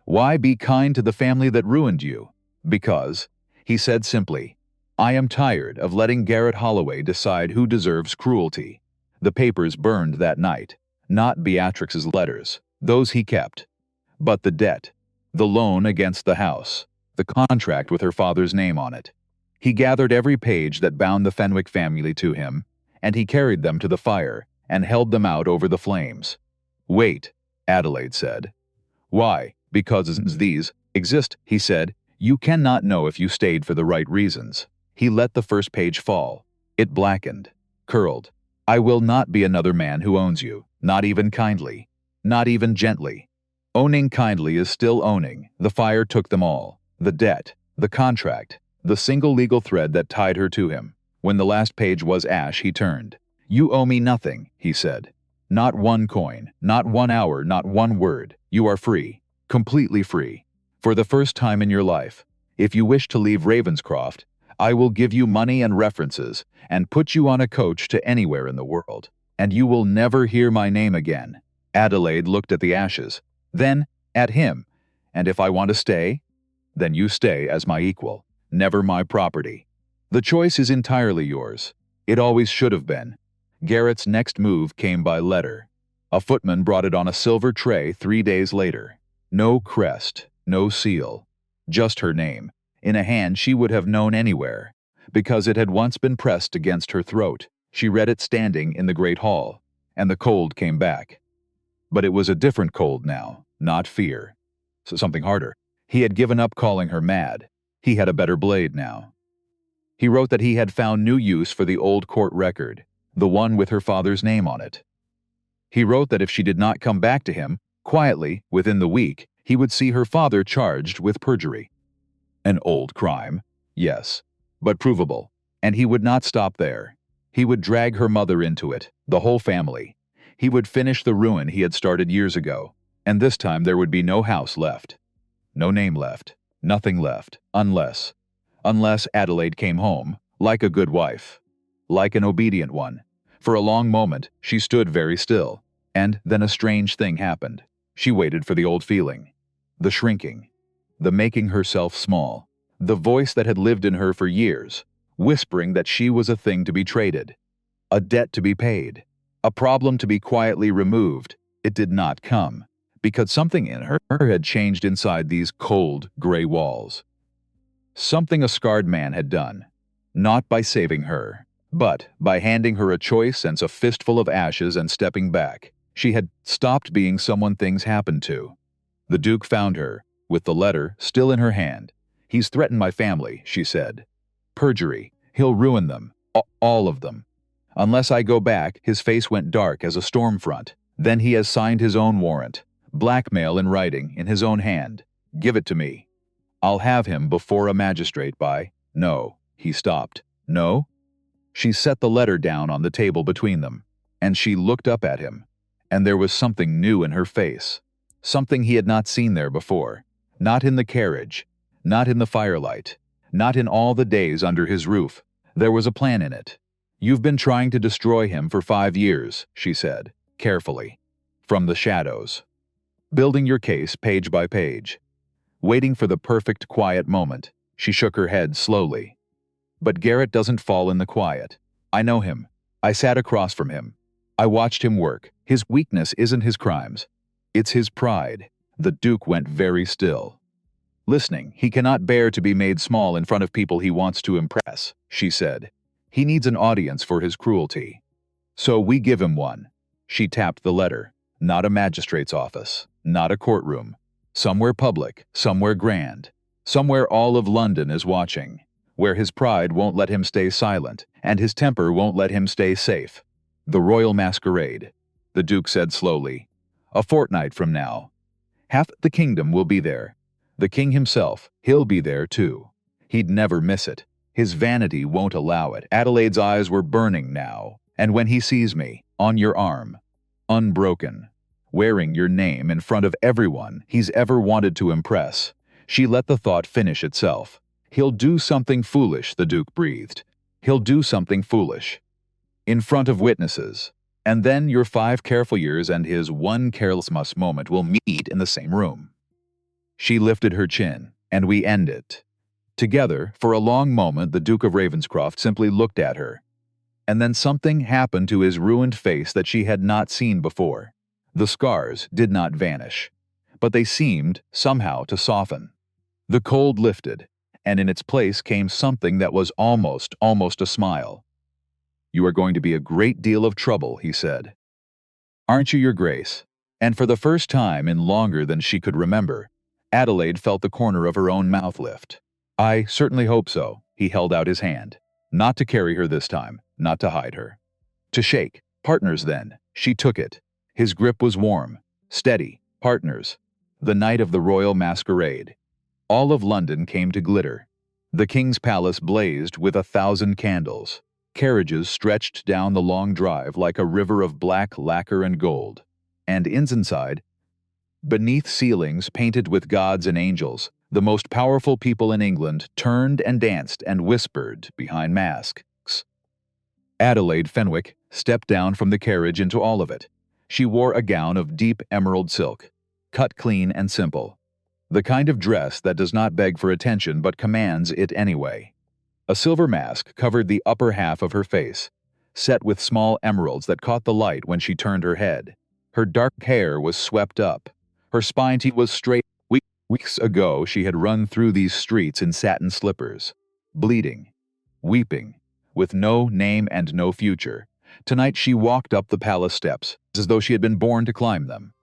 "Why be kind to the family that ruined you?" "Because," he said simply, "I am tired of letting Garrett Holloway decide who deserves cruelty." The papers burned that night, not Beatrix's letters, those he kept, but the debt, the loan against the house, the contract with her father's name on it. He gathered every page that bound the Fenwick family to him, and he carried them to the fire and held them out over the flames. "Wait," Adelaide said. "Why?" "Because these exist," he said. "You cannot know if you stayed for the right reasons." He let the first page fall. It blackened, curled. "I will not be another man who owns you, not even kindly, not even gently." Owning kindly is still owning. The fire took them all. The debt, the contract, the single legal thread that tied her to him. When the last page was ash, he turned. "You owe me nothing," he said. "Not one coin, not 1 hour, not one word. You are free, completely free. For the first time in your life. If you wish to leave Ravenscroft, I will give you money and references, and put you on a coach to anywhere in the world. And you will never hear my name again." Adelaide looked at the ashes, then at him. "And if I want to stay, then you stay as my equal, never my property. The choice is entirely yours. It always should have been." Garrett's next move came by letter. A footman brought it on a silver tray 3 days later. No crest, no seal, just her name, in a hand she would have known anywhere, because it had once been pressed against her throat. She read it standing in the great hall, and the cold came back. But it was a different cold now, not fear. So something harder. He had given up calling her mad. He had a better blade now. He wrote that he had found new use for the old court record, the one with her father's name on it. He wrote that if she did not come back to him, quietly, within the week, he would see her father charged with perjury. An old crime, yes, but provable. And he would not stop there. He would drag her mother into it, the whole family. He would finish the ruin he had started years ago, and this time there would be no house left. No name left, nothing left, unless Adelaide came home, like a good wife, like an obedient one. For a long moment, she stood very still, and then a strange thing happened. She waited for the old feeling, the shrinking, the making herself small, the voice that had lived in her for years, whispering that she was a thing to be traded, a debt to be paid, a problem to be quietly removed. It did not come, because something in her had changed inside these cold, gray walls. Something a scarred man had done, not by saving her, but by handing her a choice and a fistful of ashes and stepping back. She had stopped being someone things happened to. The Duke found her, with the letter still in her hand. "He's threatened my family," she said. "Perjury. He'll ruin them. All of them. Unless I go back." His face went dark as a storm front. "Then he has signed his own warrant. Blackmail in writing, in his own hand. Give it to me. I'll have him before a magistrate by—" "No." He stopped. "No?" She set the letter down on the table between them, and she looked up at him, and there was something new in her face, something he had not seen there before, not in the carriage, not in the firelight, not in all the days under his roof. There was a plan in it. "You've been trying to destroy him for 5 years, she said, carefully, from the shadows, building your case page by page, waiting for the perfect quiet moment." She shook her head slowly. "But Garrett doesn't fall in the quiet. I know him. I sat across from him. I watched him work. His weakness isn't his crimes. It's his pride. The Duke went very still. Listening, he cannot bear to be made small in front of people he wants to impress, she said. He needs an audience for his cruelty. So we give him one. She tapped the letter. Not a magistrate's office, not a courtroom. Somewhere public, somewhere grand. Somewhere all of London is watching. Where his pride won't let him stay silent, and his temper won't let him stay safe. The Royal Masquerade, the Duke said slowly. A fortnight from now. Half the kingdom will be there. The king himself, he'll be there too. He'd never miss it. His vanity won't allow it. Adelaide's eyes were burning now. And when he sees me, on your arm, unbroken, wearing your name in front of everyone he's ever wanted to impress, she let the thought finish itself. He'll do something foolish, the Duke breathed. He'll do something foolish. In front of witnesses. And then your 5 careful years and his 1 careless moment will meet in the same room. She lifted her chin, and we end it. Together, for a long moment, the Duke of Ravenscroft simply looked at her. And then something happened to his ruined face that she had not seen before. The scars did not vanish, but they seemed, somehow, to soften. The cold lifted, and in its place came something that was almost a smile. You are going to be a great deal of trouble, he said. Aren't you, Your Grace? And for the first time in longer than she could remember, Adelaide felt the corner of her own mouth lift. I certainly hope so. He held out his hand. Not to carry her this time, not to hide her. To shake. Partners then. She took it. His grip was warm, steady. Partners. The night of the Royal Masquerade. All of London came to glitter. The King's Palace blazed with 1,000 candles. Carriages stretched down the long drive like a river of black lacquer and gold. And inside, beneath ceilings painted with gods and angels, the most powerful people in England turned and danced and whispered behind masks. Adelaide Fenwick stepped down from the carriage into all of it. She wore a gown of deep emerald silk, cut clean and simple. The kind of dress that does not beg for attention but commands it anyway. A silver mask covered the upper half of her face, set with small emeralds that caught the light when she turned her head. Her dark hair was swept up. Her spine was straight. Weeks ago, she had run through these streets in satin slippers, bleeding, weeping, with no name and no future. Tonight she walked up the palace steps, as though she had been born to climb them.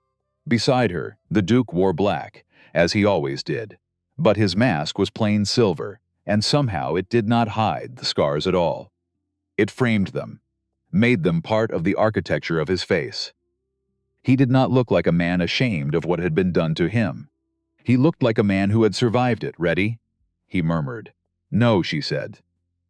Beside her, the Duke wore black, as he always did. But his mask was plain silver, and somehow it did not hide the scars at all. It framed them, made them part of the architecture of his face. He did not look like a man ashamed of what had been done to him. He looked like a man who had survived it. Ready? He murmured. No, she said.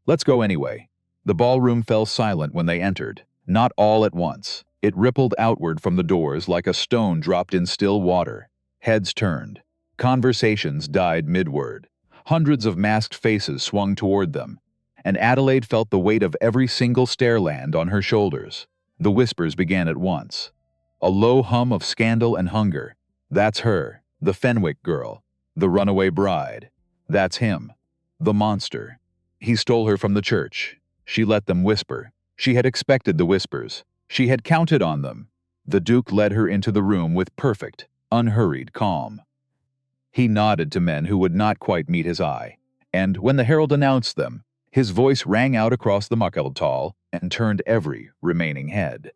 Let's go anyway. The ballroom fell silent when they entered, not all at once. It rippled outward from the doors like a stone dropped in still water. Heads turned. Conversations died mid-word. Hundreds of masked faces swung toward them, and Adelaide felt the weight of every single stair land on her shoulders. The whispers began at once. A low hum of scandal and hunger. That's her. The Fenwick girl, the runaway bride. That's him, the monster. He stole her from the church. She let them whisper. She had expected the whispers. She had counted on them. The Duke led her into the room with perfect, unhurried calm. He nodded to men who would not quite meet his eye, and when the herald announced them, his voice rang out across the Muckhall and turned every remaining head.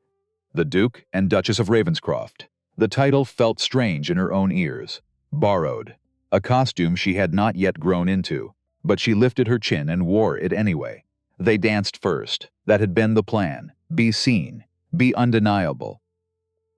The Duke and Duchess of Ravenscroft. The title felt strange in her own ears. Borrowed. A costume she had not yet grown into, but she lifted her chin and wore it anyway. They danced first. That had been the plan. Be seen. Be undeniable.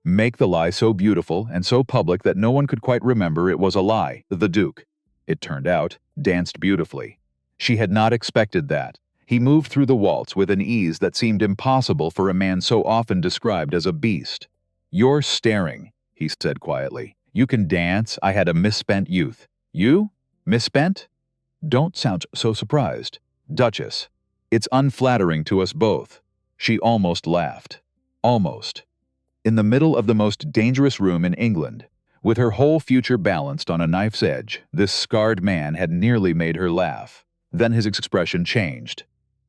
Make the lie so beautiful and so public that no one could quite remember it was a lie. The Duke, it turned out, danced beautifully. She had not expected that. He moved through the waltz with an ease that seemed impossible for a man so often described as a beast. You're staring, he said quietly. You can dance. I had a misspent youth. You? Misspent? Don't sound so surprised. Duchess, it's unflattering to us both. She almost laughed. Almost. In the middle of the most dangerous room in England, with her whole future balanced on a knife's edge, this scarred man had nearly made her laugh. Then his expression changed.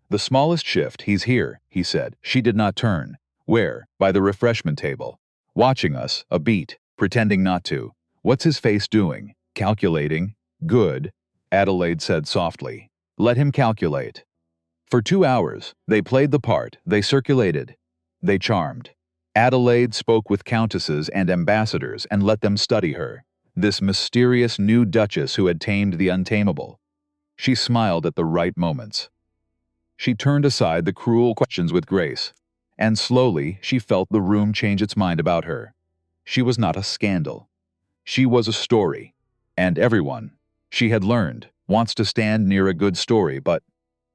The smallest shift, he's here, he said. She did not turn. Where? By the refreshment table. Watching us, a beat, pretending not to. What's his face doing? Calculating. Good, Adelaide said softly. Let him calculate. For 2 hours, they played the part, they circulated, they charmed. Adelaide spoke with countesses and ambassadors and let them study her, this mysterious new duchess who had tamed the untamable. She smiled at the right moments. She turned aside the cruel questions with grace, and slowly she felt the room change its mind about her. She was not a scandal. She was a story, and everyone, she had learned, wants to stand near a good story, but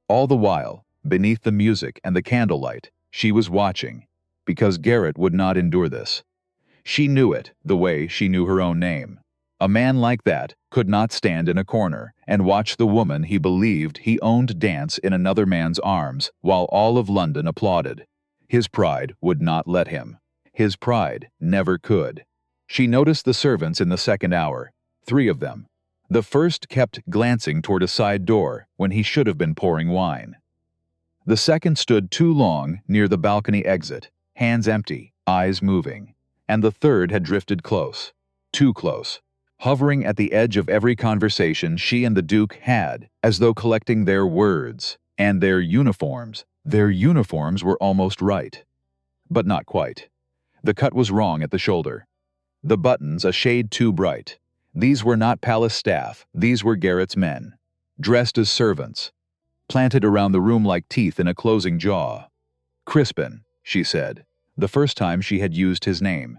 all the while, beneath the music and the candlelight, she was watching, because Garrett would not endure this. She knew it the way she knew her own name. A man like that could not stand in a corner and watch the woman he believed he owned dance in another man's arms while all of London applauded. His pride would not let him. His pride never could. She noticed the servants in the second hour, 3 of them. The first kept glancing toward a side door when he should have been pouring wine. The second stood too long near the balcony exit, hands empty, eyes moving. And the third had drifted close, too close, hovering at the edge of every conversation she and the Duke had, as though collecting their words. And their uniforms were almost right. But not quite. The cut was wrong at the shoulder. The buttons a shade too bright. These were not palace staff, these were Garrett's men, dressed as servants, planted around the room like teeth in a closing jaw. Crispin, she said, the first time she had used his name.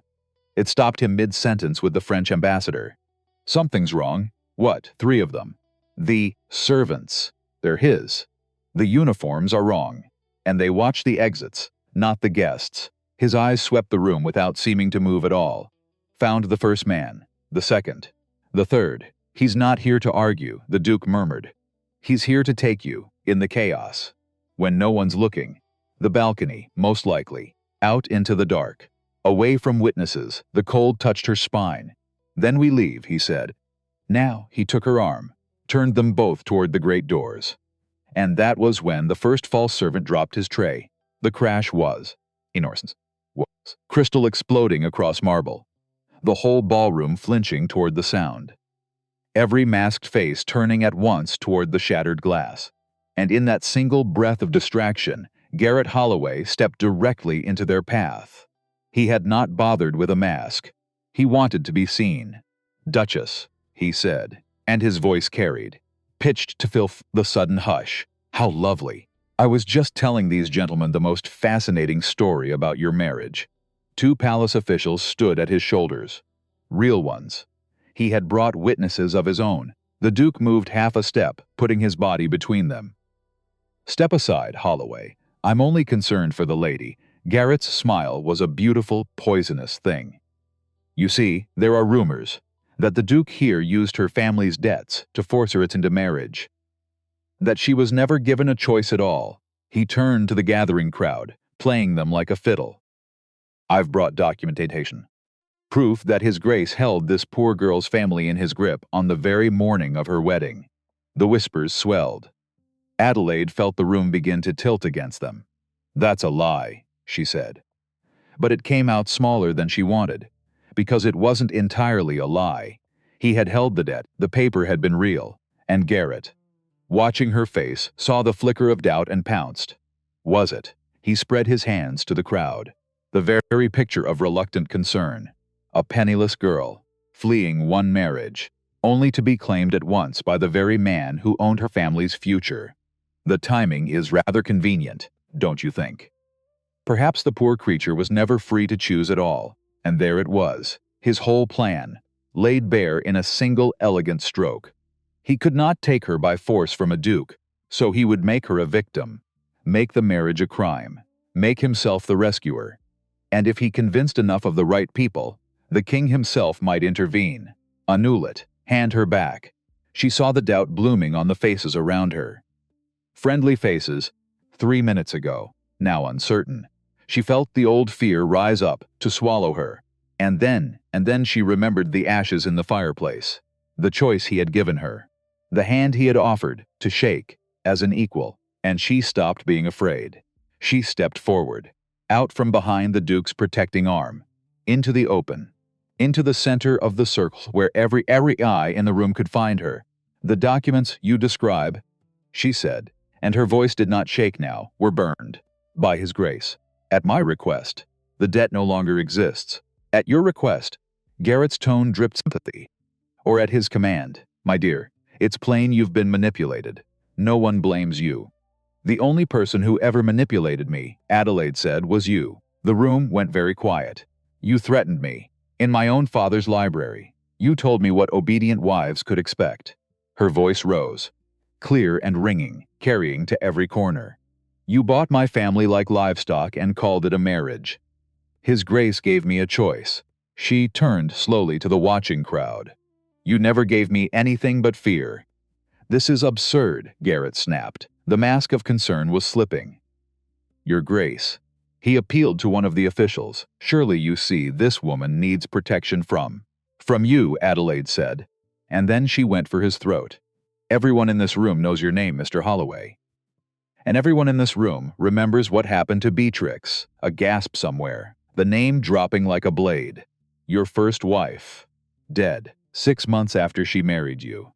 It stopped him mid-sentence with the French ambassador. Something's wrong. What? 3 of them. The servants. They're his. The uniforms are wrong. And they watch the exits, not the guests. His eyes swept the room without seeming to move at all. Found the first man. The second. The third. He's not here to argue, the Duke murmured. He's here to take you, in the chaos. When no one's looking. The balcony, most likely. Out into the dark. Away from witnesses, the cold touched her spine. Then we leave, he said. Now, he took her arm, turned them both toward the great doors. And that was when the first false servant dropped his tray. The crash was, crystal exploding across marble. The whole ballroom flinching toward the sound. Every masked face turning at once toward the shattered glass. And in that single breath of distraction, Garrett Holloway stepped directly into their path. He had not bothered with a mask. He wanted to be seen. Duchess, he said, and his voice carried, pitched to fill the sudden hush. How lovely. I was just telling these gentlemen the most fascinating story about your marriage. 2 palace officials stood at his shoulders. Real ones. He had brought witnesses of his own. The Duke moved half a step, putting his body between them. Step aside, Holloway. I'm only concerned for the lady. Garrett's smile was a beautiful, poisonous thing. You see, there are rumors that the Duke here used her family's debts to force her into marriage. That she was never given a choice at all. He turned to the gathering crowd, playing them like a fiddle. I've brought documentation. Proof that His Grace held this poor girl's family in his grip on the very morning of her wedding. The whispers swelled. Adelaide felt the room begin to tilt against them. That's a lie, she said. But it came out smaller than she wanted, because it wasn't entirely a lie. He had held the debt, the paper had been real, and Garrett, watching her face, saw the flicker of doubt and pounced. Was it? He spread his hands to the crowd. The very picture of reluctant concern. A penniless girl, fleeing one marriage, only to be claimed at once by the very man who owned her family's future. The timing is rather convenient, don't you think? Perhaps the poor creature was never free to choose at all, and there it was, his whole plan, laid bare in a single elegant stroke. He could not take her by force from a duke, so he would make her a victim, make the marriage a crime, make himself the rescuer. And if he convinced enough of the right people, the king himself might intervene, annul it, hand her back. She saw the doubt blooming on the faces around her. Friendly faces, 3 minutes ago, now uncertain. She felt the old fear rise up to swallow her. And then she remembered the ashes in the fireplace, the choice he had given her, the hand he had offered to shake as an equal, and she stopped being afraid. She stepped forward, out from behind the Duke's protecting arm, into the open. into the center of the circle where every eye in the room could find her. "The documents you describe," she said, and her voice did not shake now, "were burned. By His grace. At my request. The debt no longer exists. At your request." Garrett's tone dripped sympathy. "Or at His command. My dear, it's plain you've been manipulated. No one blames you." "The only person who ever manipulated me," Adelaide said, "was you." The room went very quiet. "You threatened me. In my own father's library. You told me what obedient wives could expect." Her voice rose, clear and ringing, carrying to every corner. "You bought my family like livestock and called it a marriage. His grace gave me a choice." She turned slowly to the watching crowd. "You never gave me anything but fear." "This is absurd," Garrett snapped. The mask of concern was slipping. "Your Grace." He appealed to one of the officials. "Surely you see this woman needs protection from you," Adelaide said. And then she went for his throat. "Everyone in this room knows your name, Mr. Holloway. And everyone in this room remembers what happened to Beatrix." A gasp somewhere, the name dropping like a blade. "Your first wife. Dead, 6 months after she married you."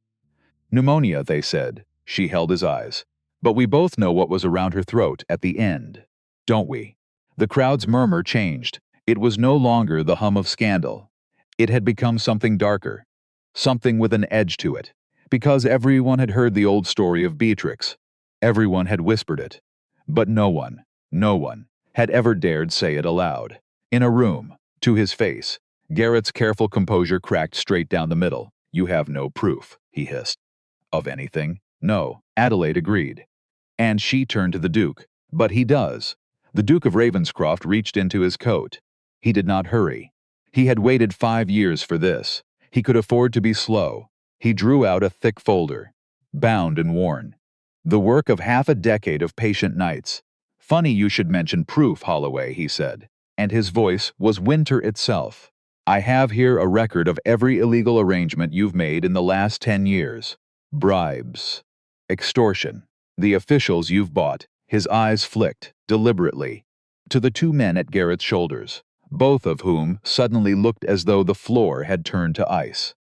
"Pneumonia," they said. She held his eyes. "But we both know what was around her throat at the end, don't we?" The crowd's murmur changed. It was no longer the hum of scandal. It had become something darker, something with an edge to it, because everyone had heard the old story of Beatrix. Everyone had whispered it. But no one had ever dared say it aloud. In a room, to his face, Garrett's careful composure cracked straight down the middle. "You have no proof," he hissed. "Of anything?" "No," Adelaide agreed. And she turned to the Duke. "But he does." The Duke of Ravenscroft reached into his coat. He did not hurry. He had waited 5 years for this. He could afford to be slow. He drew out a thick folder, bound and worn. The work of half a decade of patient nights. "Funny you should mention proof, Holloway," he said, and his voice was winter itself. "I have here a record of every illegal arrangement you've made in the last 10 years. Bribes, extortion, the officials you've bought." His eyes flicked, deliberately, to the 2 men at Garrett's shoulders, both of whom suddenly looked as though the floor had turned to ice.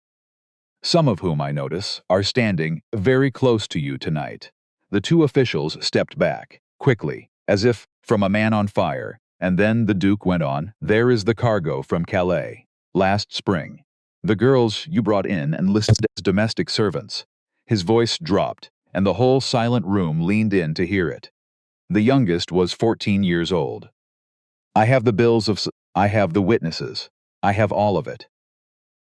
"Some of whom, I notice, are standing very close to you tonight." The 2 officials stepped back, quickly, as if from a man on fire, and then the Duke went on. "There is the cargo from Calais, last spring. The girls you brought in and listed as domestic servants." His voice dropped, and the whole silent room leaned in to hear it. The youngest was 14 years old. "I have the bills of I have the witnesses. I have all of it."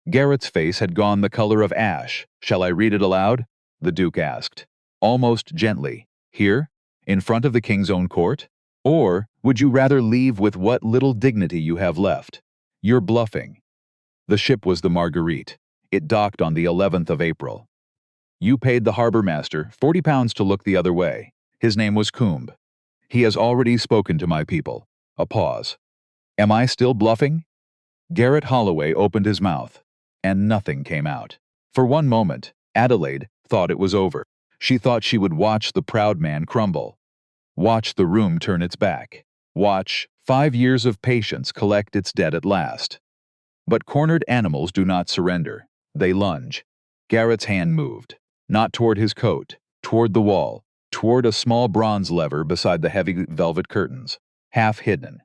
Garrett's face had gone the color of ash. "Shall I read it aloud?" the Duke asked, almost gently. "Here, in front of the King's own court? Or would you rather leave with what little dignity you have left? You're bluffing." The ship was the Marguerite. It docked on the 11th of April. "You paid the harbor master £40 to look the other way. His name was Coombe. He has already spoken to my people." A pause. "Am I still bluffing?" Garrett Holloway opened his mouth, and nothing came out. For one moment, Adelaide thought it was over. She thought she would watch the proud man crumble, watch the room turn its back, watch 5 years of patience collect its debt at last. But cornered animals do not surrender. They lunge. Garrett's hand moved, not toward his coat, toward the wall, toward a small bronze lever beside the heavy velvet curtains, half hidden.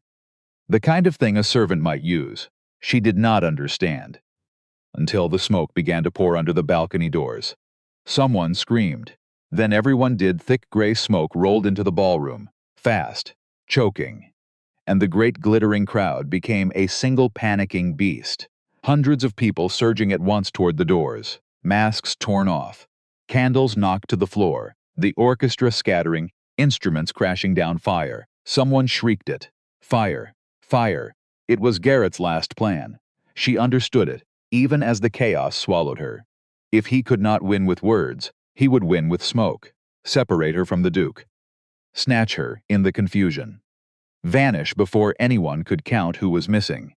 The kind of thing a servant might use. She did not understand. Until the smoke began to pour under the balcony doors. Someone screamed. Then everyone did. Thick gray smoke rolled into the ballroom, fast, choking. And the great glittering crowd became a single panicking beast. Hundreds of people surging at once toward the doors, masks torn off, candles knocked to the floor, the orchestra scattering, instruments crashing down. Fire. Someone shrieked it. Fire. Fire. It was Garrett's last plan. She understood it, even as the chaos swallowed her. If he could not win with words, he would win with smoke. Separate her from the Duke. Snatch her in the confusion. Vanish before anyone could count who was missing.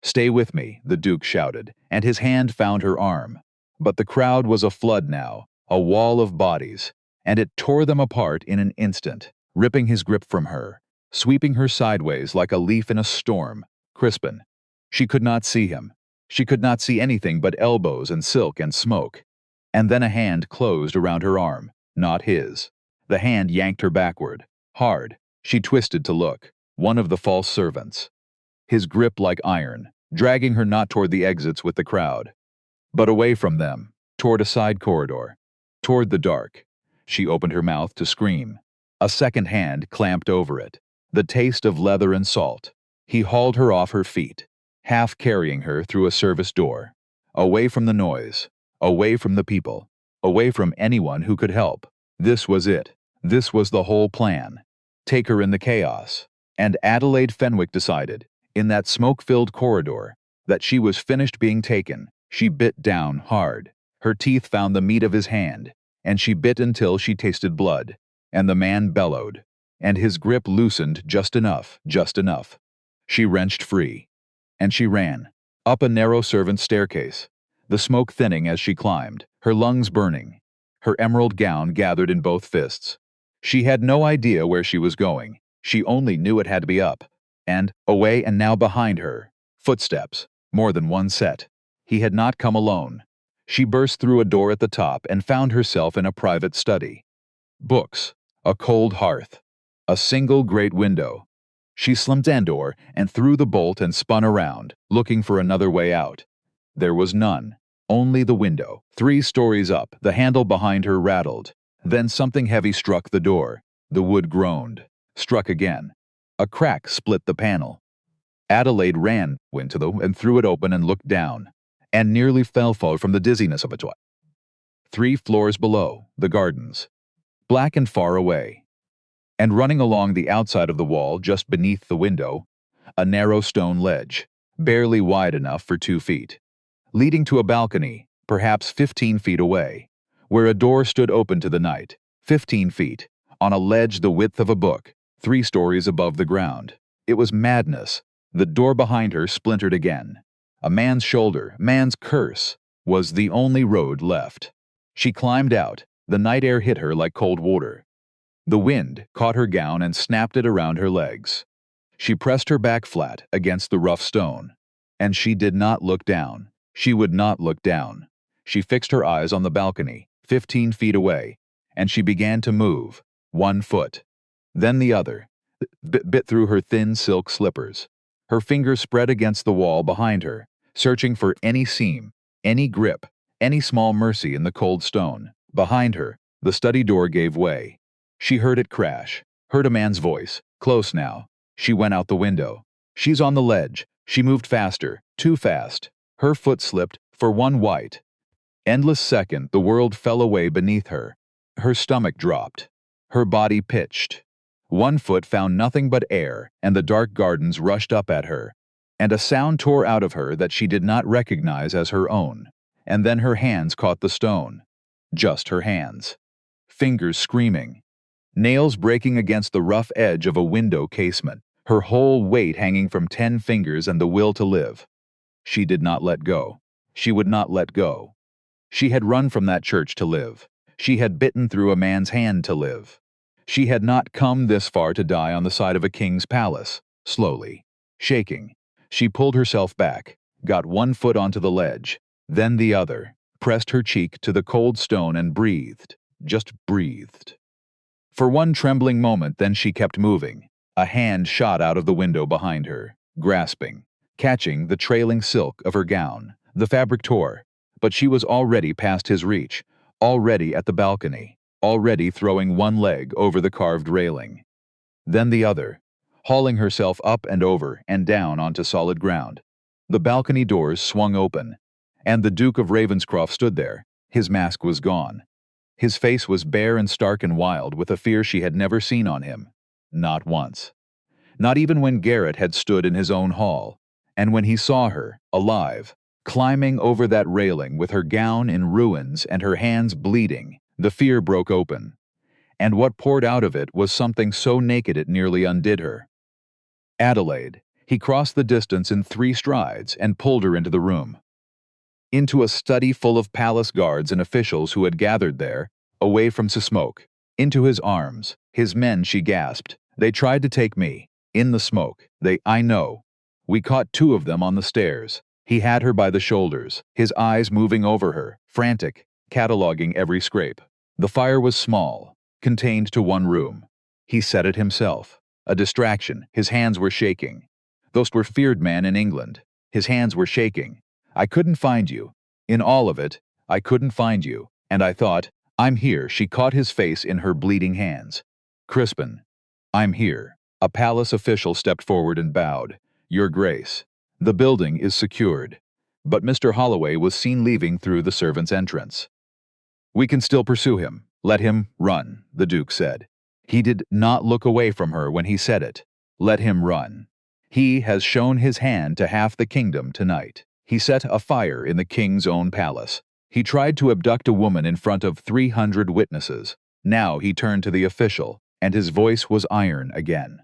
"Stay with me," the Duke shouted, and his hand found her arm. But the crowd was a flood now, a wall of bodies, and it tore them apart in an instant, ripping his grip from her, sweeping her sideways like a leaf in a storm. Crispin. She could not see him. She could not see anything but elbows and silk and smoke. And then a hand closed around her arm, not his. The hand yanked her backward, hard. She twisted to look. One of the false servants. His grip like iron, dragging her not toward the exits with the crowd, but away from them, toward a side corridor, toward the dark. She opened her mouth to scream. A second hand clamped over it, the taste of leather and salt. He hauled her off her feet, half carrying her through a service door, away from the noise, away from the people, away from anyone who could help. This was it. This was the whole plan. Take her in the chaos. And Adelaide Fenwick decided, in that smoke-filled corridor, that she was finished being taken. She bit down hard. Her teeth found the meat of his hand, and she bit until she tasted blood. And the man bellowed, and his grip loosened just enough, just enough. She wrenched free, and she ran, up a narrow servant's staircase, the smoke thinning as she climbed, her lungs burning, her emerald gown gathered in both fists. She had no idea where she was going. She only knew it had to be up, and away, and now behind her. Footsteps, more than one set. He had not come alone. She burst through a door at the top and found herself in a private study. Books, a cold hearth, a single great window. She slammed the door and threw the bolt and spun around, looking for another way out. There was none, only the window. 3 stories up, the handle behind her rattled. Then something heavy struck the door. The wood groaned, struck again. A crack split the panel. Adelaide ran into the and threw it open and looked down, and nearly fell forward from the dizziness of it. 3 floors below, the gardens, black and far away. And running along the outside of the wall just beneath the window, a narrow stone ledge, barely wide enough for 2 feet, leading to a balcony, perhaps 15 feet away, where a door stood open to the night, 15 feet, on a ledge the width of a book, 3 stories above the ground. It was madness. The door behind her splintered again. A man's shoulder, man's curse, was the only road left. She climbed out. The night air hit her like cold water. The wind caught her gown and snapped it around her legs. She pressed her back flat against the rough stone. And she did not look down. She would not look down. She fixed her eyes on the balcony, 15 feet away, and she began to move, 1 foot. Then the other, bit through her thin silk slippers. Her fingers spread against the wall behind her, searching for any seam, any grip, any small mercy in the cold stone. Behind her, the study door gave way. She heard it crash, heard a man's voice, close now. She went out the window. She's on the ledge. She moved faster, too fast. Her foot slipped, for one white. Endless second, the world fell away beneath her. Her stomach dropped. Her body pitched. 1 foot found nothing but air, and the dark gardens rushed up at her. And a sound tore out of her that she did not recognize as her own. And then her hands caught the stone. Just her hands. Fingers screaming. Nails breaking against the rough edge of a window casement. Her whole weight hanging from 10 fingers and the will to live. She did not let go. She would not let go. She had run from that church to live. She had bitten through a man's hand to live. She had not come this far to die on the side of a king's palace. Slowly, shaking, she pulled herself back, got 1 foot onto the ledge, then the other, pressed her cheek to the cold stone and breathed, just breathed. For one trembling moment, then she kept moving. A hand shot out of the window behind her, grasping, catching the trailing silk of her gown. The fabric tore, but she was already past his reach, already at the balcony, already throwing one leg over the carved railing. Then the other, hauling herself up and over and down onto solid ground. The balcony doors swung open, and the Duke of Ravenscroft stood there. His mask was gone. His face was bare and stark and wild with a fear she had never seen on him. Not once. Not even when Garrett had stood in his own hall, and when he saw her, alive, climbing over that railing with her gown in ruins and her hands bleeding, the fear broke open. And what poured out of it was something so naked it nearly undid her. Adelaide. He crossed the distance in 3 strides and pulled her into the room. Into a study full of palace guards and officials who had gathered there, away from the smoke. Into his arms, his men, she gasped. They tried to take me. In the smoke. I know. We caught 2 of them on the stairs. He had her by the shoulders, his eyes moving over her, frantic, cataloging every scrape. The fire was small, contained to one room. He set it himself. A distraction, his hands were shaking. Those were feared man in England. His hands were shaking. I couldn't find you. In all of it, I couldn't find you. And I thought, I'm here. She caught his face in her bleeding hands. Crispin, I'm here. A palace official stepped forward and bowed. Your Grace. The building is secured. But Mr. Holloway was seen leaving through the servants' entrance. We can still pursue him. Let him run, the Duke said. He did not look away from her when he said it. Let him run. He has shown his hand to half the kingdom tonight. He set a fire in the king's own palace. He tried to abduct a woman in front of 300 witnesses. Now he turned to the official, and his voice was iron again.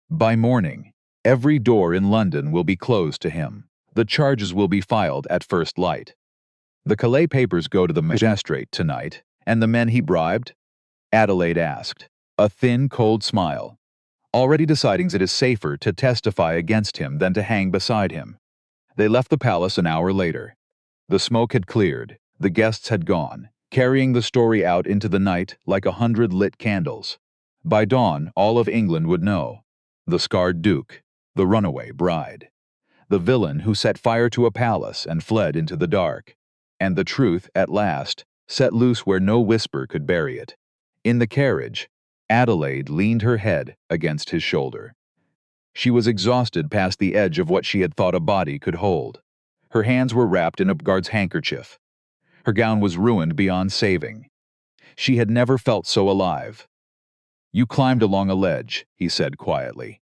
By morning, every door in London will be closed to him. The charges will be filed at first light. The Calais papers go to the magistrate tonight, and the men he bribed? Adelaide asked, a thin, cold smile. Already deciding it is safer to testify against him than to hang beside him. They left the palace an hour later. The smoke had cleared, the guests had gone, carrying the story out into the night like 100 lit candles. By dawn, all of England would know. The scarred Duke, the runaway bride, the villain who set fire to a palace and fled into the dark, and the truth, at last, set loose where no whisper could bury it. In the carriage, Adelaide leaned her head against his shoulder. She was exhausted past the edge of what she had thought a body could hold. Her hands were wrapped in a guard's handkerchief. Her gown was ruined beyond saving. She had never felt so alive. You climbed along a ledge, he said quietly.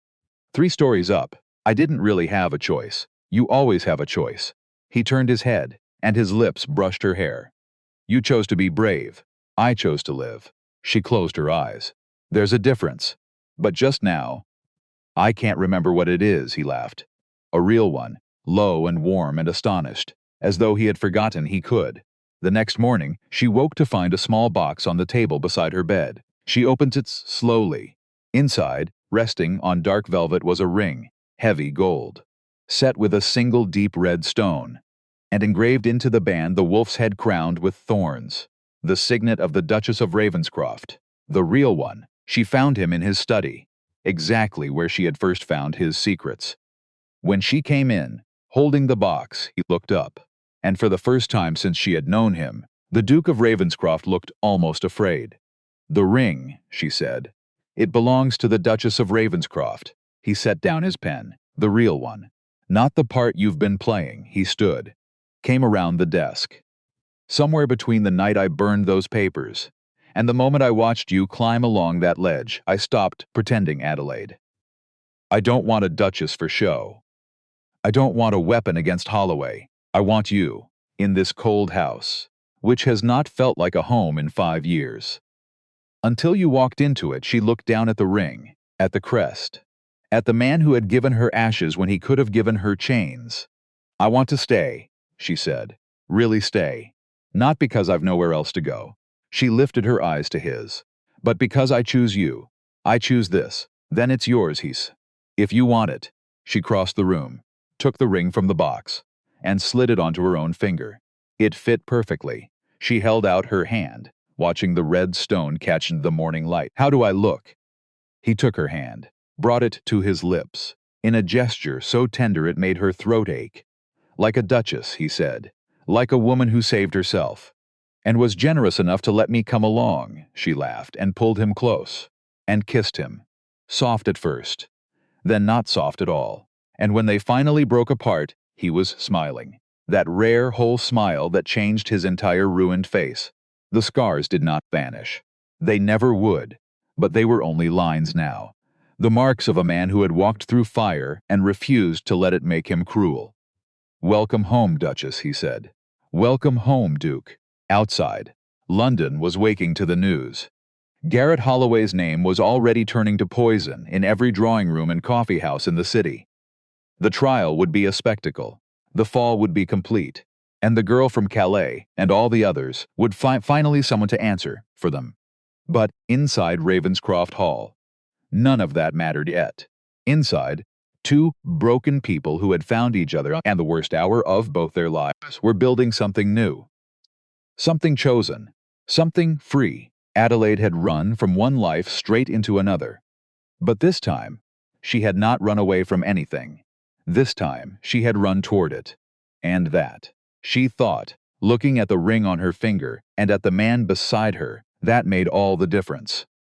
3 stories up. I didn't really have a choice. You always have a choice. He turned his head, and his lips brushed her hair. You chose to be brave. I chose to live. She closed her eyes. There's a difference. But just now, I can't remember what it is, he laughed. A real one, low and warm and astonished, as though he had forgotten he could. The next morning, she woke to find a small box on the table beside her bed. She opened it slowly. Inside, resting on dark velvet, was a ring, heavy gold, set with a single deep red stone, and engraved into the band the wolf's head crowned with thorns, the signet of the Duchess of Ravenscroft, the real one. She found him in his study, exactly where she had first found his secrets. When she came in, holding the box, he looked up, and for the first time since she had known him, the Duke of Ravenscroft looked almost afraid. The ring, she said. It belongs to the Duchess of Ravenscroft. He set down his pen. The real one. Not the part you've been playing. He stood. Came around the desk. Somewhere between the night I burned those papers and the moment I watched you climb along that ledge, I stopped pretending, Adelaide. I don't want a duchess for show. I don't want a weapon against Holloway. I want you, in this cold house, which has not felt like a home in 5 years. Until you walked into it, she looked down at the ring, at the crest, at the man who had given her ashes when he could have given her chains. I want to stay, she said. Really stay. Not because I've nowhere else to go. She lifted her eyes to his. But because I choose you. I choose this. Then it's yours, he's. If you want it. She crossed the room, took the ring from the box, and slid it onto her own finger. It fit perfectly. She held out her hand, watching the red stone catch the morning light. How do I look? He took her hand, brought it to his lips, in a gesture so tender it made her throat ache. Like a duchess, he said, like a woman who saved herself, and was generous enough to let me come along, she laughed, and pulled him close, and kissed him. Soft at first, then not soft at all, and when they finally broke apart, he was smiling. That rare, whole smile that changed his entire ruined face. The scars did not vanish. They never would, but they were only lines now. The marks of a man who had walked through fire and refused to let it make him cruel. Welcome home, Duchess, he said. Welcome home, Duke. Outside, London was waking to the news. Garrett Holloway's name was already turning to poison in every drawing room and coffee house in the city. The trial would be a spectacle. The fall would be complete. And the girl from Calais and all the others would finally someone to answer for them. But inside Ravenscroft Hall, none of that mattered yet. Inside, Two broken people who had found each other and the worst hour of both their lives were building something new. Something chosen. Something free. Adelaide had run from one life straight into another. But this time, she had not run away from anything. This time, she had run toward it. And that, she thought, looking at the ring on her finger and at the man beside her, that made all the difference.